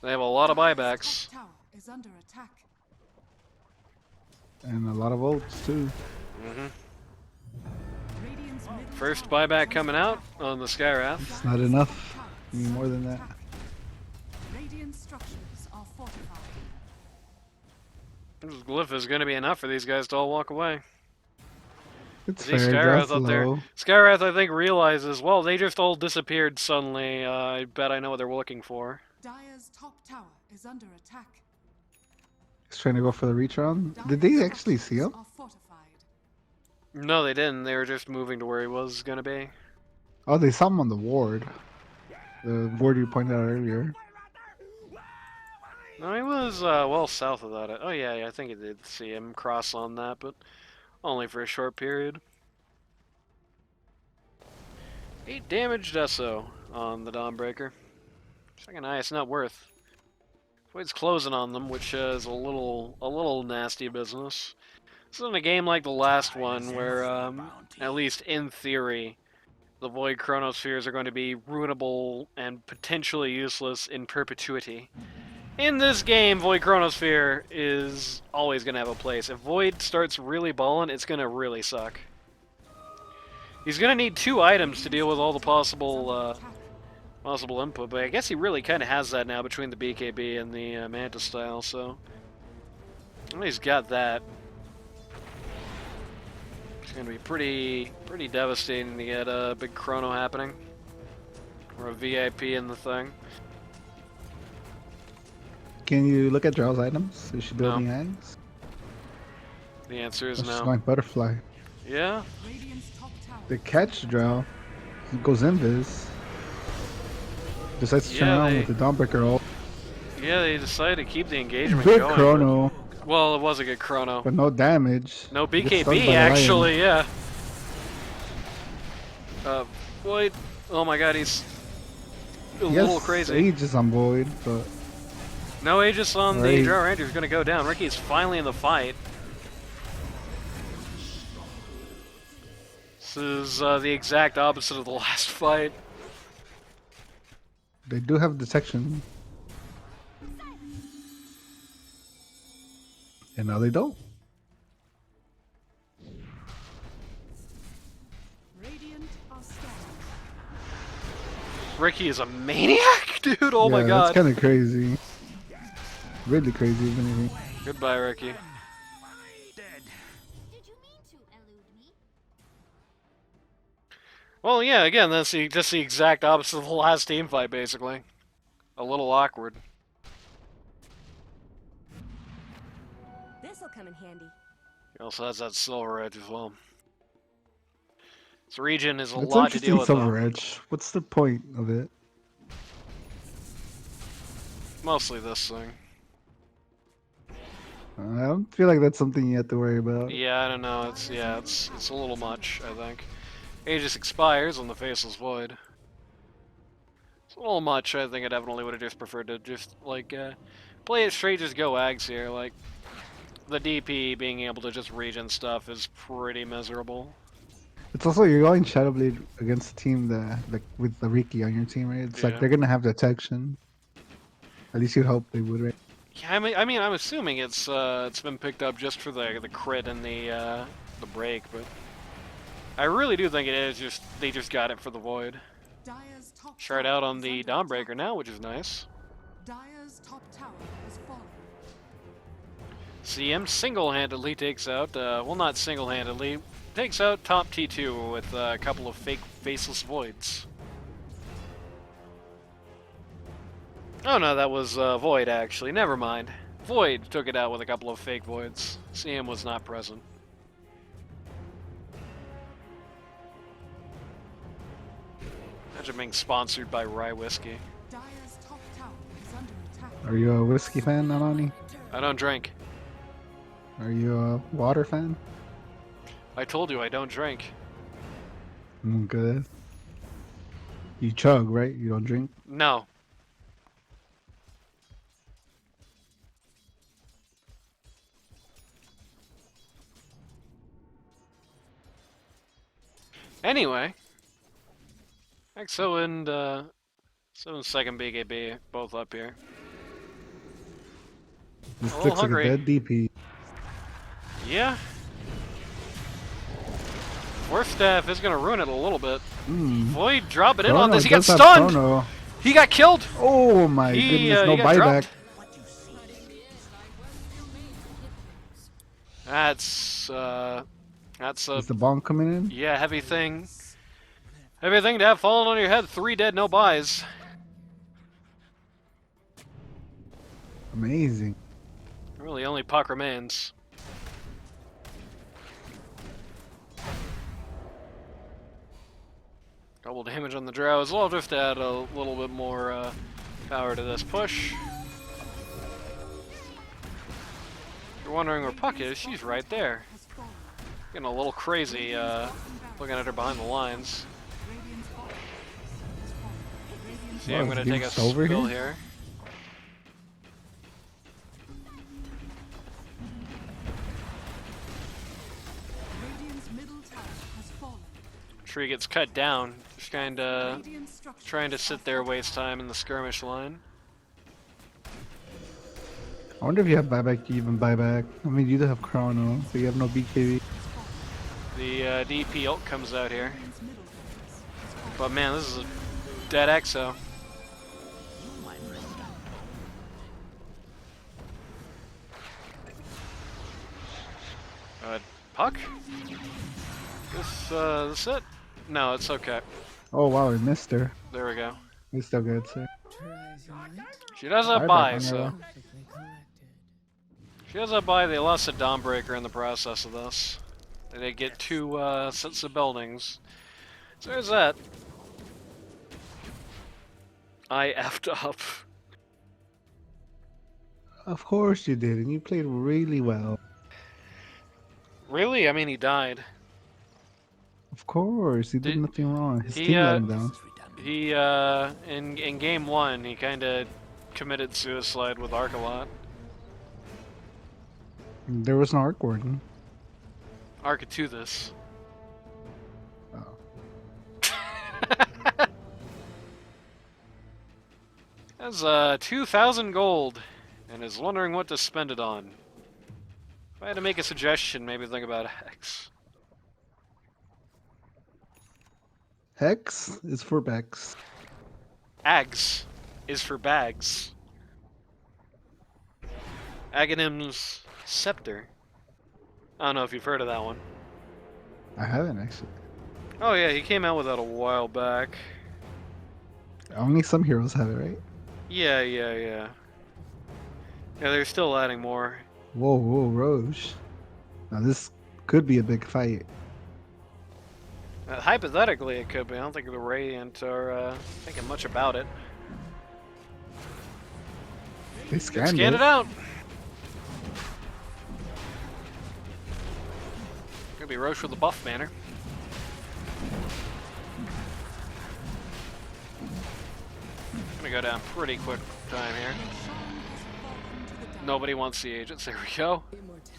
They have a lot of buybacks. Tower is under attack. And a lot of ults too. Radiant's middle First tower buyback is coming under out on the Skywrath. It's not enough. You need more than that. Radiant structures are fortified. This glyph is going to be enough for these guys to all walk away. It's See fair. Skywrath That's up there. low. Skywrath, I think, realizes, well, they just all disappeared suddenly. I bet I know what they're looking for. Dire's top tower is under attack. He's trying to go for the reach around. Did they actually see him? Are fortified. No, they didn't. They were just moving to where he was going to be. Oh, they saw him on the ward. The ward you pointed out earlier. No, he was well south of that. Oh, yeah, I think I did see him cross on that, but only for a short period. 8 damage Deso on the Dawnbreaker. Second highest net worth. Void's closing on them, which is a little nasty business. This isn't a game like the last one, where, at least in theory, the Void Chronospheres are going to be ruinable and potentially useless in perpetuity. In this game, Void Chronosphere is always going to have a place. If Void starts really balling, it's going to really suck. He's going to need 2 items to deal with all the possible input, but I guess he really kind of has that now between the BKB and the Manta style, so well, he's got that. It's going to be pretty devastating to get a big Chrono happening, or a VIP in the thing. Can you look at Drow's items? Is she No. building eggs? The answer is She's no. going butterfly. Yeah? Radiant's top tower. They catch Drow. He goes invis. Decides to turn Yeah, around they- with the Dawnbreaker ult. Yeah, they decided to keep the engagement Good going. Chrono, Well, it was a good Chrono. but no damage. No He gets stunned by BKB, the lion. actually, yeah. Void. Oh my god, he's a Yes, little crazy. Aegis on Void, but No Aegis on the Right. Drow Ranger's gonna go down. Ricky's finally in the fight. This is the exact opposite of the last fight. they do have detection. And now they don't. Radiant are stuck. Ricky is a maniac, dude. Oh my Yeah, god. that's kind of crazy. Really crazy, if anything. Goodbye, Ricky. Did you mean to elude me? Well, yeah. Again, that's just the exact opposite of the last team fight, basically. A little awkward. This'll come in handy. He also has that Silver Edge as well. This region is a It's lot to deal interesting, with, Silver though. Edge. What's the point of it? Mostly this thing. I don't feel like that's something you have to worry about. Yeah, I don't know. It's a little much, I think. Aegis expires on the Faceless Void. It's a little much. I think I definitely would have just preferred to just like play it straight, just go Ags here. Like the DP being able to just regen stuff is pretty miserable. It's also you're going Shadowblade against a team that like with the Riki on your team, right? It's Yeah. like they're gonna have detection. At least you hope they would, right? Yeah, I mean, I'm assuming it's been picked up just for the crit and the break, but I really do think it is just they just got it for the Void. Dire's top Shard tower out on is the under Dawnbreaker attack. now, which is nice. Dire's top tower has fallen. CM single-handedly takes out, well, not single-handedly, takes out top T2 with a couple of fake Faceless Voids. Oh no, that was Void actually. Never mind. Void took it out with a couple of fake Voids. CM was not present. Imagine being sponsored by Rye Whiskey. Dire's top tower is under attack. Are you a whiskey fan, Alani? I don't drink. Are you a water fan? I told you I don't drink. Good. You chug, right? You don't drink? No. Anyway, EXO and 7-second BKB both up here. This A looks little like a hungry. dead DP. Yeah. Force Staff is gonna ruin it a little bit. Void dropping in on Chrono this. He got does have stunned. Chrono. He got killed. Oh my He, goodness, no he got buyback. dropped. That's a Is the bomb coming in? yeah, heavy thing. Heavy thing to have fallen on your head. 3 dead, no buys. Amazing. Really, only puck remains. Double damage on the Drow as well, just to add a little bit more power to this push. If you're wondering where Puck is, she's right there. Has fallen. Getting a little crazy looking at her behind the lines. Radiant's bottom has fallen. Radiant's See, I'm Wow, gonna is take a Beast over spill here? here. Radiant's middle tower has fallen. Tree gets cut down, just kinda Radiant structures trying to are sit there, waste time in the skirmish line. I wonder if you have buyback, you even buyback. I mean, you do have Chrono, so you have no BKB. The DP ult comes out here. Radiant's middle barracks has fallen. But man, this is a dead EXO. Puck? This it? No, it's okay. Oh wow, we missed her. There we go. We still good, sir. Tries your might, She does have Buyback buy, on so... her. perfectly collected. She has that buy. They lost a Dawnbreaker in the process of this. They did get 2 sets of buildings. So there's that. I effed up. Of course you did, and you played really well. Really? I mean, he died. Of course, he did Did- nothing wrong. His he, team let him down. He, in game 1, he kinda committed suicide with Arc a lot. There was an Arc Warden. Arc to this. Oh. Has 2,000 gold, and is wondering what to spend it on. If I had to make a suggestion, maybe think about Hex. Hex is for Bex. Ags is for bags. Aghanim's Scepter. I don't know if you've heard of that one. I haven't actually. Oh yeah, he came out with that a while back. Only some heroes have it, right? Yeah. Yeah, they're still adding more. Whoa, Roche. Now this could be a big fight. Hypothetically, it could be. I don't think the Radiant are thinking much about it. They scanned Scan it out! Gonna be Roche with the buff banner. Gonna go down pretty quick time here. Nobody wants the agents. There we go. Immortality.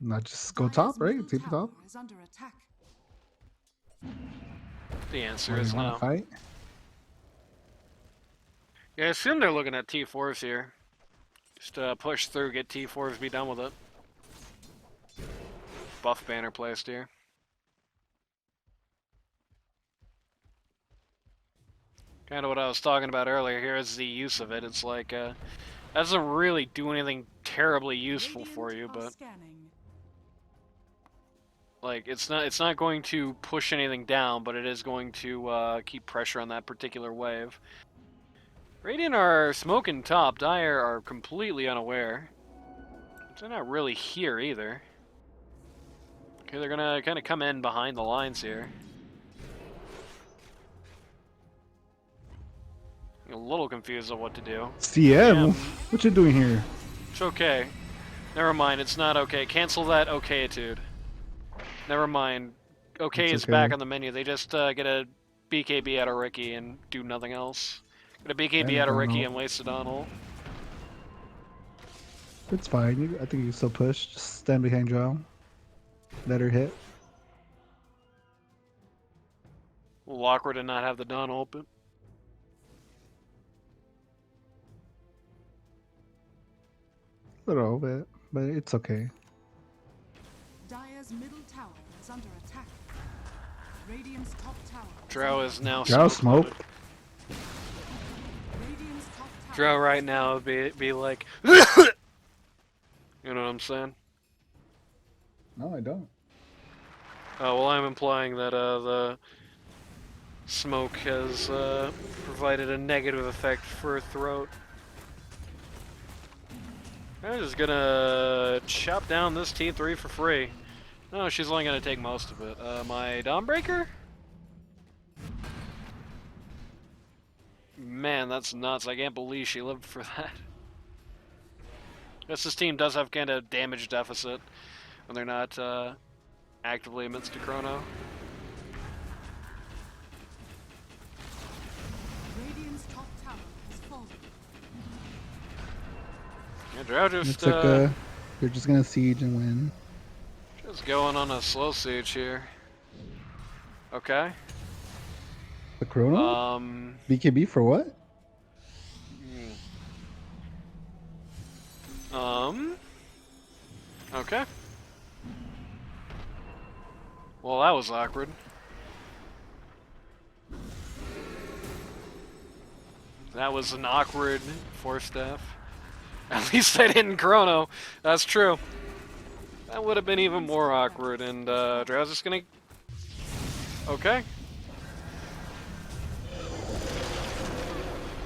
Not just go top, right? Take the top. Is under attack. The answer Where is you want no. to fight? Yeah, I assume they're looking at T4s here. Just push through, get T4s, be done with it. Buff banner placed here. Kind of what I was talking about earlier. Here is the use of it. It's like, that doesn't really do anything terribly useful for you, but like it's not going to push anything down, but it is going to keep pressure on that particular wave. Radiant are smoking top. Dire are completely unaware. They're not really here either. Okay, they're gonna kind of come in behind the lines here. I'm a little confused on what to do. CM, what you doing here? It's okay. Never mind, it's not okay. Cancel that okay-tude. Never mind. Okay It's is okay. back on the menu. They just get a BKB out of Ricky and do nothing else. Get a BKB And out of Ricky Donald. and waste a Donald. It's fine. I think you still push. Just stand behind Joe. Let her hit. A little awkward to not have the Donald, but A little bit, but it's okay. Dire's middle tower is under attack. Radiant's top tower. Drow is now Drow smoke. smoke. Radiant's top tower. Drow right now would be like, you know what I'm saying? No, I don't. Oh, well, I'm implying that the smoke has provided a negative effect for throat. I'm just gonna chop down this T3 for free. No, she's only gonna take most of it. My Dawnbreaker? Man, that's nuts. I can't believe she lived for that. Guess this team does have kind of damage deficit when they're not actively amidst a chrono. Radiant's top tower has fallen. Yeah, Drow just, It's like you're just gonna siege and win. just going on a slow siege here. Okay. The Chrono? BKB for what? Okay. Well, that was awkward. That was an awkward force staff. At least I didn't chrono. That's true. That would have been even more awkward, and Drow's just gonna... Okay.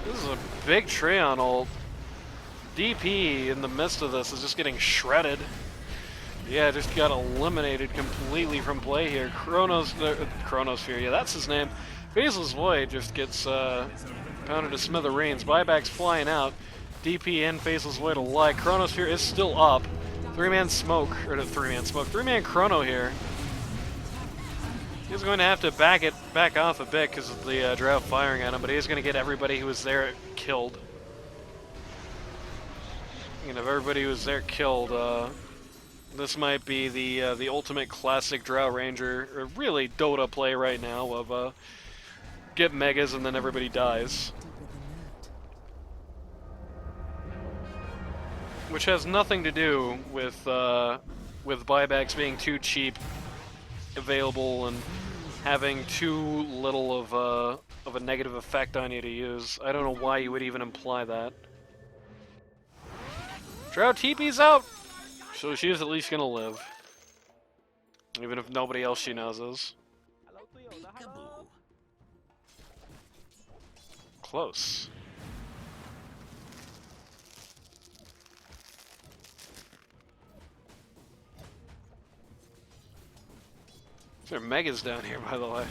This is a big Treon ult. DP in the midst of this is just getting shredded. Yeah, just got eliminated completely from play here. Chronosphere, yeah, that's his name. Faceless Void just gets pounded to smithereens. Buyback's flying out. DP and Faceless Void alike. Chronosphere is still up. Three-man Chrono here. He's going to have to back off a bit because of the Drow firing at him, but he's going to get everybody who was there killed. You know, if everybody who was there killed, this might be the ultimate classic Drow Ranger, or really Dota play right now of get megas and then everybody dies. Which has nothing to do with buybacks being too cheap, available, and having too little of a negative effect on you to use. I don't know why you would even imply that. Drow TP's out! So she's at least gonna live. Even if nobody else she knows is. Close. There are megas down here, by the way.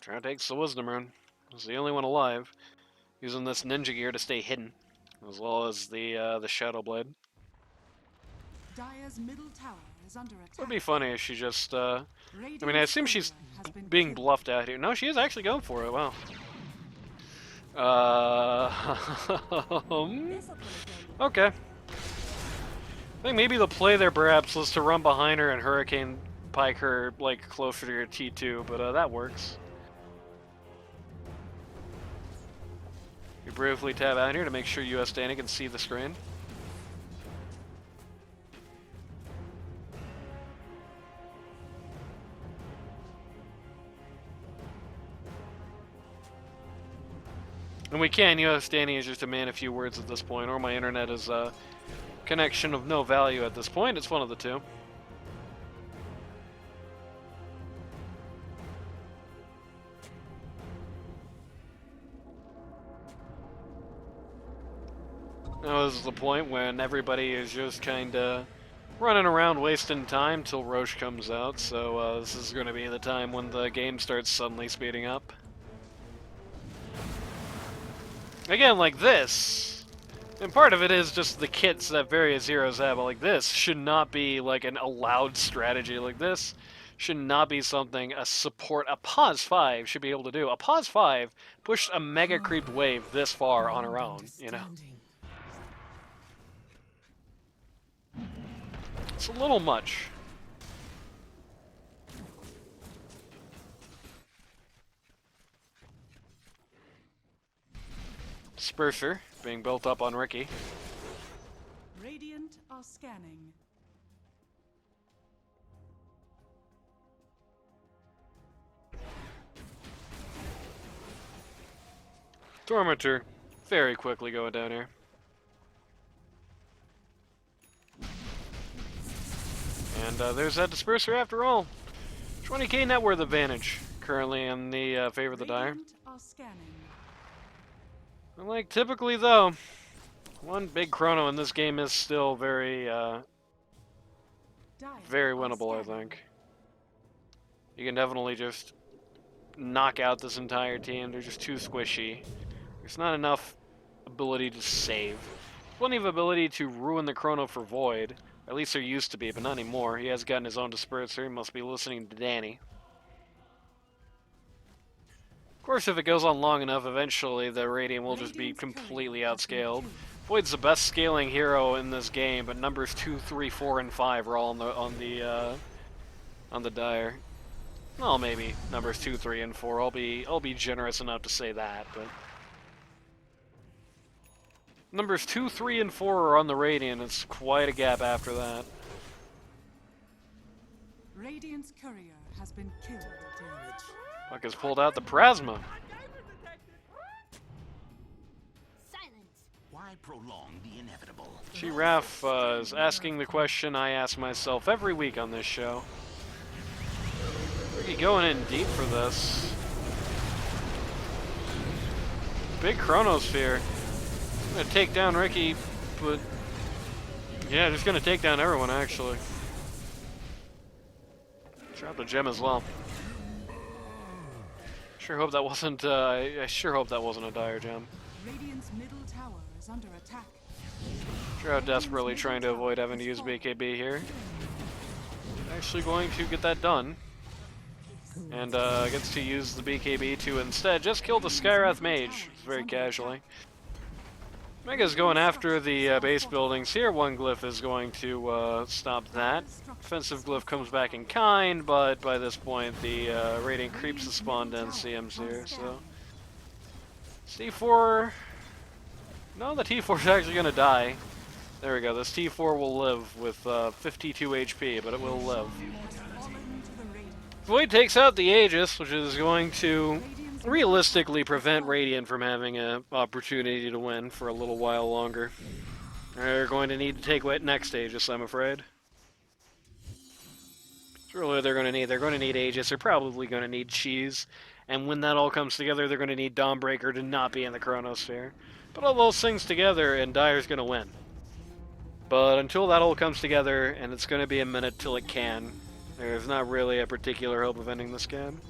Drow takes the Wisdom Rune. He's the only one alive. Using this ninja gear to stay hidden, as well as the Shadow Blade. Dire's middle tower is under attack. It would be funny if she just, I mean, I assume she's being bluffed out here. No, she is actually going for it, wow. Okay. I think maybe the play there perhaps was to run behind her and Hurricane Pike her, like, closer to your T2, but that works. You briefly tab out here to make sure US Danny can see the screen. And we can, US Danny is just a man of few words at this point, or my internet is a connection of no value at this point. It's one of the two. Now this is the point when everybody is just kinda running around wasting time till Roche comes out, so this is gonna be the time when the game starts suddenly speeding up. Again, like this, and part of it is just the kits that various heroes have, but like this should not be like an allowed strategy. Like this should not be something a pause 5 should be able to do. A pause 5 pushed a mega creeped wave this far on her own, you know? It's a little much. Disperser being built up on Ricky. Radiant are scanning. Tormentor very quickly going down here. And there's that Disperser after all. 20k net worth advantage currently in the favor of the Dire. Radiant are scanning. Like typically though, one big chrono in this game is still very winnable, I think. You can definitely just knock out this entire team. They're just too squishy. There's not enough ability to save. Plenty of ability to ruin the chrono for Void. At least there used to be, but not anymore. He has gotten his own Disperser. He must be listening to Danny. Of course, if it goes on long enough, eventually the Radiant will just be completely outscaled. Void's the best scaling hero in this game, but numbers 2, 3, 4, and 5 are all on the Dire. Well, maybe numbers 2, 3, and 4. I'll be generous enough to say that, but numbers 2, 3, and 4 are on the Radiant. It's quite a gap after that. Radiant's courier has been killed. Puck has pulled out the Plasma. Why prolong the inevitable? Giraffe is asking the question I ask myself every week on this show. Ricky going in deep for this. Big Chronosphere. I'm gonna take down Ricky, but yeah, just gonna take down everyone actually. Drop the gem as well. Sure hope that wasn't. I sure hope that wasn't a Dire gem. Radiant's middle tower is under attack. Sure how desperately trying to avoid having to use BKB here. Actually going to get that done. And gets to use the BKB to instead just kill the Skywrath Mage very casually. Mega's going after the base buildings here. One glyph is going to stop that. Offensive glyph comes back in kind, but by this point the Radiant creeps the spawn den CMs here, so C4 No, the T4 is actually going to die. There we go. This T4 will live with 52 HP, but it will live. Void takes out the Aegis, which is going to realistically prevent Radiant from having an opportunity to win for a little while longer. They're going to need to take what next Aegis, I'm afraid. It's really what they're going to need. They're going to need Aegis. They're probably going to need Cheese. And when that all comes together, they're going to need Dawnbreaker to not be in the Chronosphere. Put all those things together, and Dire's going to win. But until that all comes together, and it's going to be a minute till it can, there's not really a particular hope of ending this game.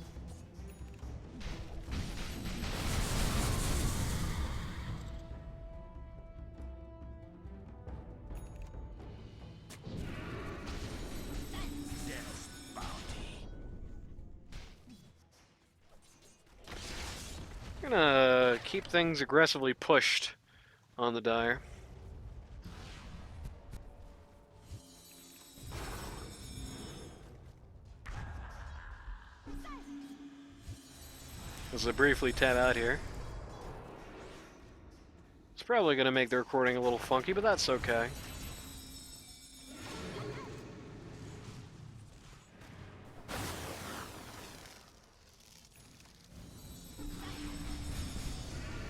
I'm gonna keep things aggressively pushed on the Dire. As I briefly tab out here. It's probably going to make the recording a little funky, but that's okay.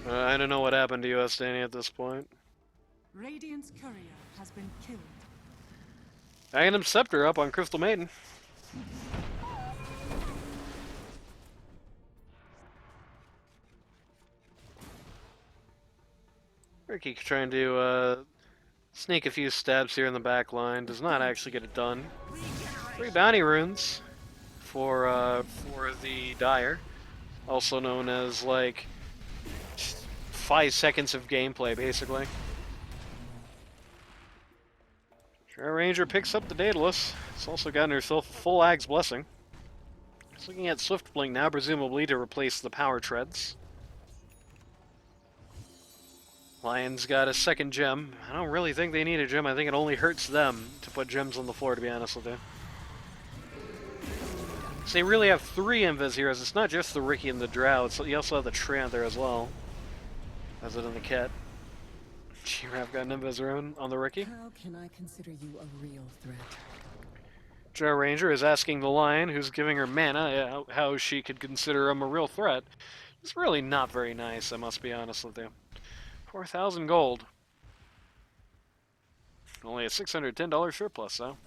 I don't know what happened to you, Danny, at this point. Radiant's courier has been killed. Aghanim Scepter up on Crystal Maiden. Ricky trying to sneak a few stabs here in the back line. Does not actually get it done. 3 bounty runes for the Dire. Also known as, like, 5 seconds of gameplay, basically. Sure, Ranger picks up the Daedalus. It's also gotten herself a full Ag's Blessing. It's looking at Swift Blink now, presumably to replace the Power Treads. Lion's got a second gem. I don't really think they need a gem. I think it only hurts them to put gems on the floor, to be honest with you. So they really have 3 Invis heroes. It's not just the Riki and the Drow. You also have the Treant there as well. As it in the kit. G-Rap got an Invis rune on the Riki. How can I consider you a real threat? Drow Ranger is asking the Lion, who's giving her mana, how she could consider him a real threat. It's really not very nice, I must be honest with you. 4,000 gold. Only a $610 surplus, though.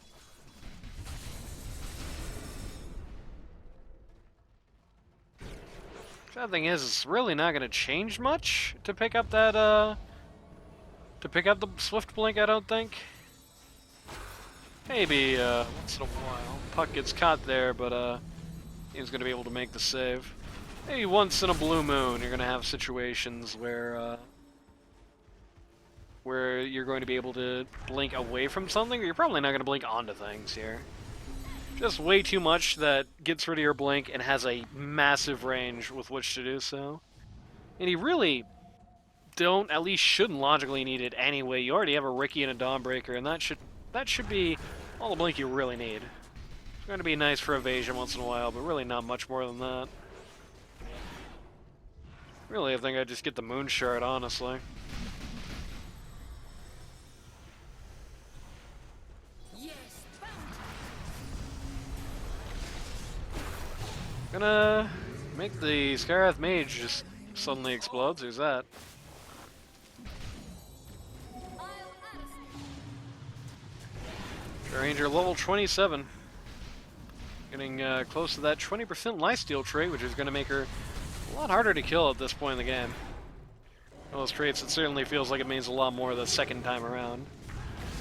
Sad thing is, it's really not going to change much to pick up that, to pick up the Swift Blink, I don't think. Maybe, once in a while. Puck gets caught there, but, he's going to be able to make the save. Maybe once in a blue moon, you're going to have situations where you're going to be able to blink away from something, or you're probably not going to blink onto things here. Just way too much that gets rid of your blink and has a massive range with which to do so. And you really don't, at least shouldn't logically need it anyway. You already have a Riki and a Dawnbreaker, and that should be all the blink you really need. It's going to be nice for evasion once in a while, but really not much more than that. Really, I think I'd just get the Moon Shard, honestly. Gonna make the Skywrath Mage just suddenly explodes. Who's that? Ranger level 27. Getting close to that 20% lifesteal trait, which is going to make her a lot harder to kill at this point in the game. One of those traits, it certainly feels like it means a lot more the second time around.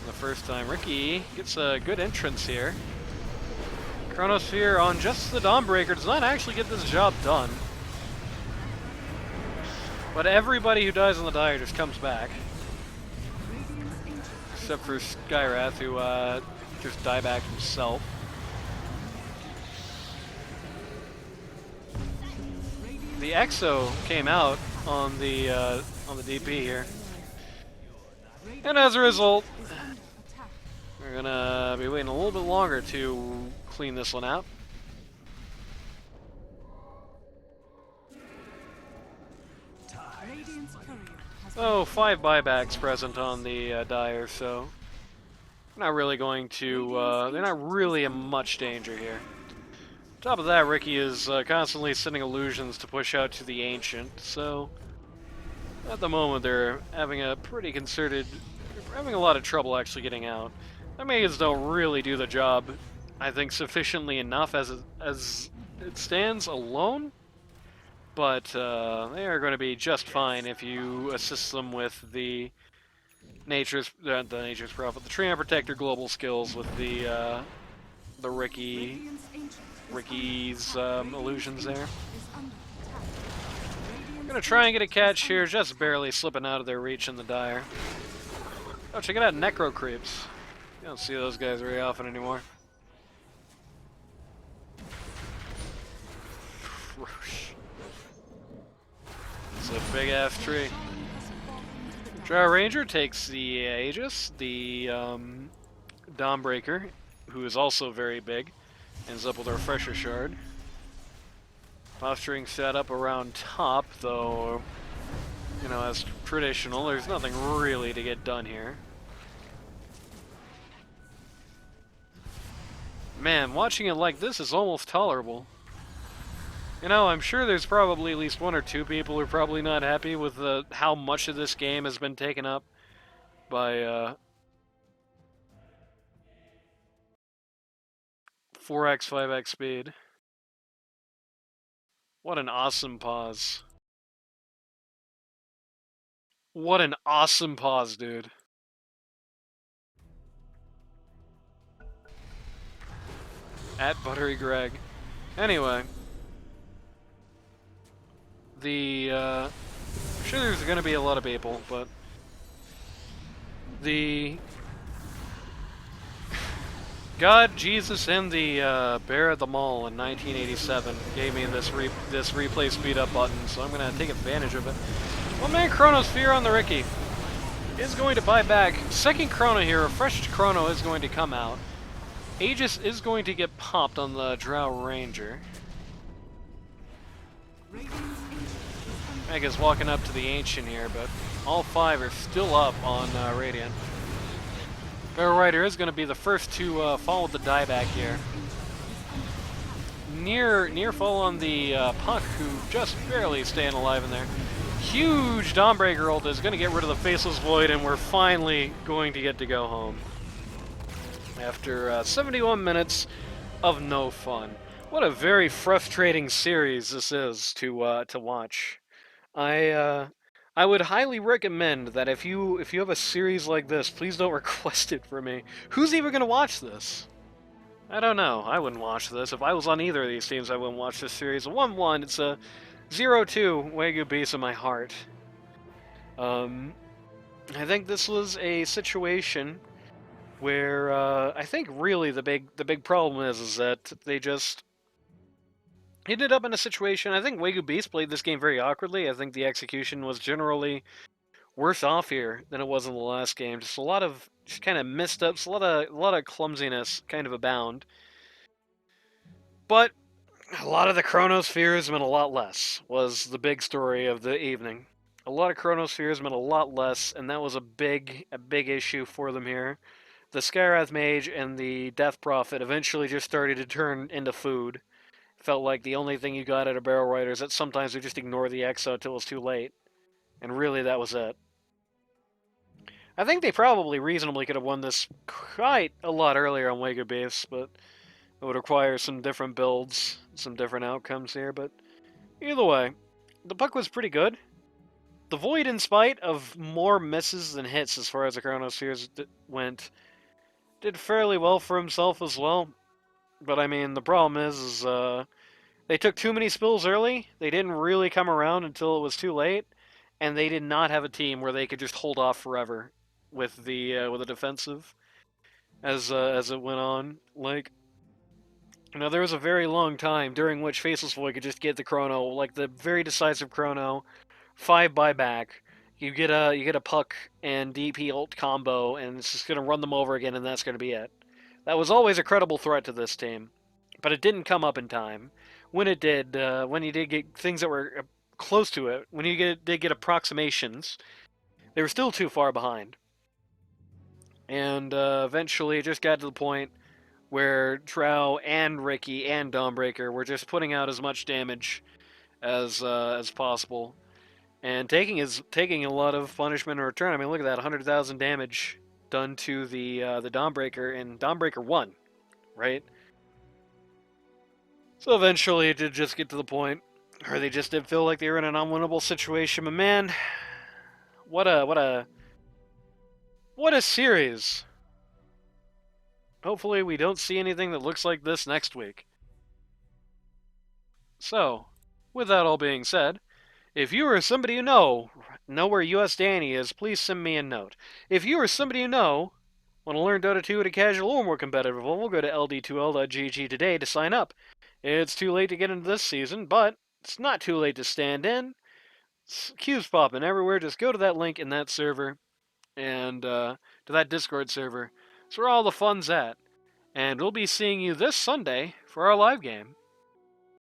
The first time. Riki gets a good entrance here. Chronosphere on just the Dawnbreaker does not actually get this job done. But everybody who dies on the Dire just comes back. Except for Skywrath, who just diebacked himself. The Exo came out on the DP here. And as a result, we're gonna be waiting a little bit longer to clean this one out. Radiant's courier has Oh, 5 buybacks present on the Dire, so not really going to, they're not really in much danger here. Top of that, Ricky is constantly sending illusions to push out to the Ancient, so at the moment they're having a pretty concerted, having a lot of trouble actually getting out. The Mages don't really do the job, I think, sufficiently enough as it stands alone, but they are going to be just fine if you assist them with the Nature's Prophet, the Treant Protector global skills with the Ricky's illusions there. I'm gonna try and get a catch here, just barely slipping out of their reach in the Dire. Oh, check it out, Necro Creeps. You don't see those guys very often anymore. It's a big ass tree. Drow Ranger takes the Aegis, the Dawnbreaker, who is also very big, ends up with a Refresher Shard. Posturing set up around top, though, you know, as traditional, there's nothing really to get done here. Man, watching it like this is almost tolerable. You know, I'm sure there's probably at least 1 or 2 people who are probably not happy with how much of this game has been taken up by 4x, 5x speed. What an awesome pause. What an awesome pause, dude. At Buttery Greg. Anyway. I'm sure there's going to be a lot of people, but the God, Jesus, and the Bear at the Mall in 1987 gave me this replay speed up button, so I'm going to take advantage of it. One man Chronosphere on the Ricky is going to buy back. Second Chrono here, refreshed Chrono is going to come out. Aegis is going to get popped on the Drow Ranger. Meg is walking up to the Ancient here, but all 5 are still up on Radiant. Barrow Rider is going to be the first to fall with the dieback here. Near fall on the Puck, who just barely staying alive in there. Huge Dawnbreaker ult is going to get rid of the Faceless Void, and we're finally going to get to go home. After 71 minutes of no fun. What a very frustrating series this is to watch. I would highly recommend that if you have a series like this, please don't request it for me. Who's even gonna watch this? I don't know. I wouldn't watch this. If I was on either of these teams, I wouldn't watch this series. 1-1, it's a 0-2 Waygu beats in my heart. I think this was a situation where I think really the big problem is that they just ended up in a situation. I think Waygu Beast played this game very awkwardly. I think the execution was generally worse off here than it was in the last game. Just a lot of kind of missed ups, a lot of clumsiness kind of abound. But a lot of the Chronospheres meant a lot less, was the big story of the evening. A lot of Chronospheres meant a lot less, and that was a big issue for them here. The Skywrath Mage and the Death Prophet eventually just started to turn into food. Felt like the only thing you got out of Barrow Rider is that sometimes they just ignore the Exo until it's too late. And really, that was it. I think they probably reasonably could have won this quite a lot earlier on Waygu Beast, but it would require some different builds, some different outcomes here. But either way, the Puck was pretty good. The Void, in spite of more misses than hits as far as the Chronospheres went, did fairly well for himself as well. But I mean, the problem is they took too many spills early. They didn't really come around until it was too late, and they did not have a team where they could just hold off forever with the defensive as it went on. Like, you know, there was a very long time during which Faceless Void could just get the Chrono, like the very decisive Chrono, 5 buyback. You get a Puck and DP ult combo, and it's just gonna run them over again, and that's gonna be it. That was always a credible threat to this team, but it didn't come up in time. When it did, when you did get things that were close to it, when you did get approximations, they were still too far behind. And eventually it just got to the point where Trow and Ricky and Dawnbreaker were just putting out as much damage as possible, and taking a lot of punishment in return. I mean, look at that, 100,000 damage done to the Dawnbreaker, and Dawnbreaker won, right? So eventually it did just get to the point where they just did feel like they were in an unwinnable situation. But man, what a series. Hopefully we don't see anything that looks like this next week. So, with that all being said, if you or somebody you know where US Danny is, please send me a note. If you or somebody you know want to learn Dota 2 at a casual or more competitive level, go to ld2l.gg today to sign up. It's too late to get into this season, but it's not too late to stand in. Queues popping everywhere. Just go to that link in that server and to that Discord server. It's where all the fun's at. And we'll be seeing you this Sunday for our live game.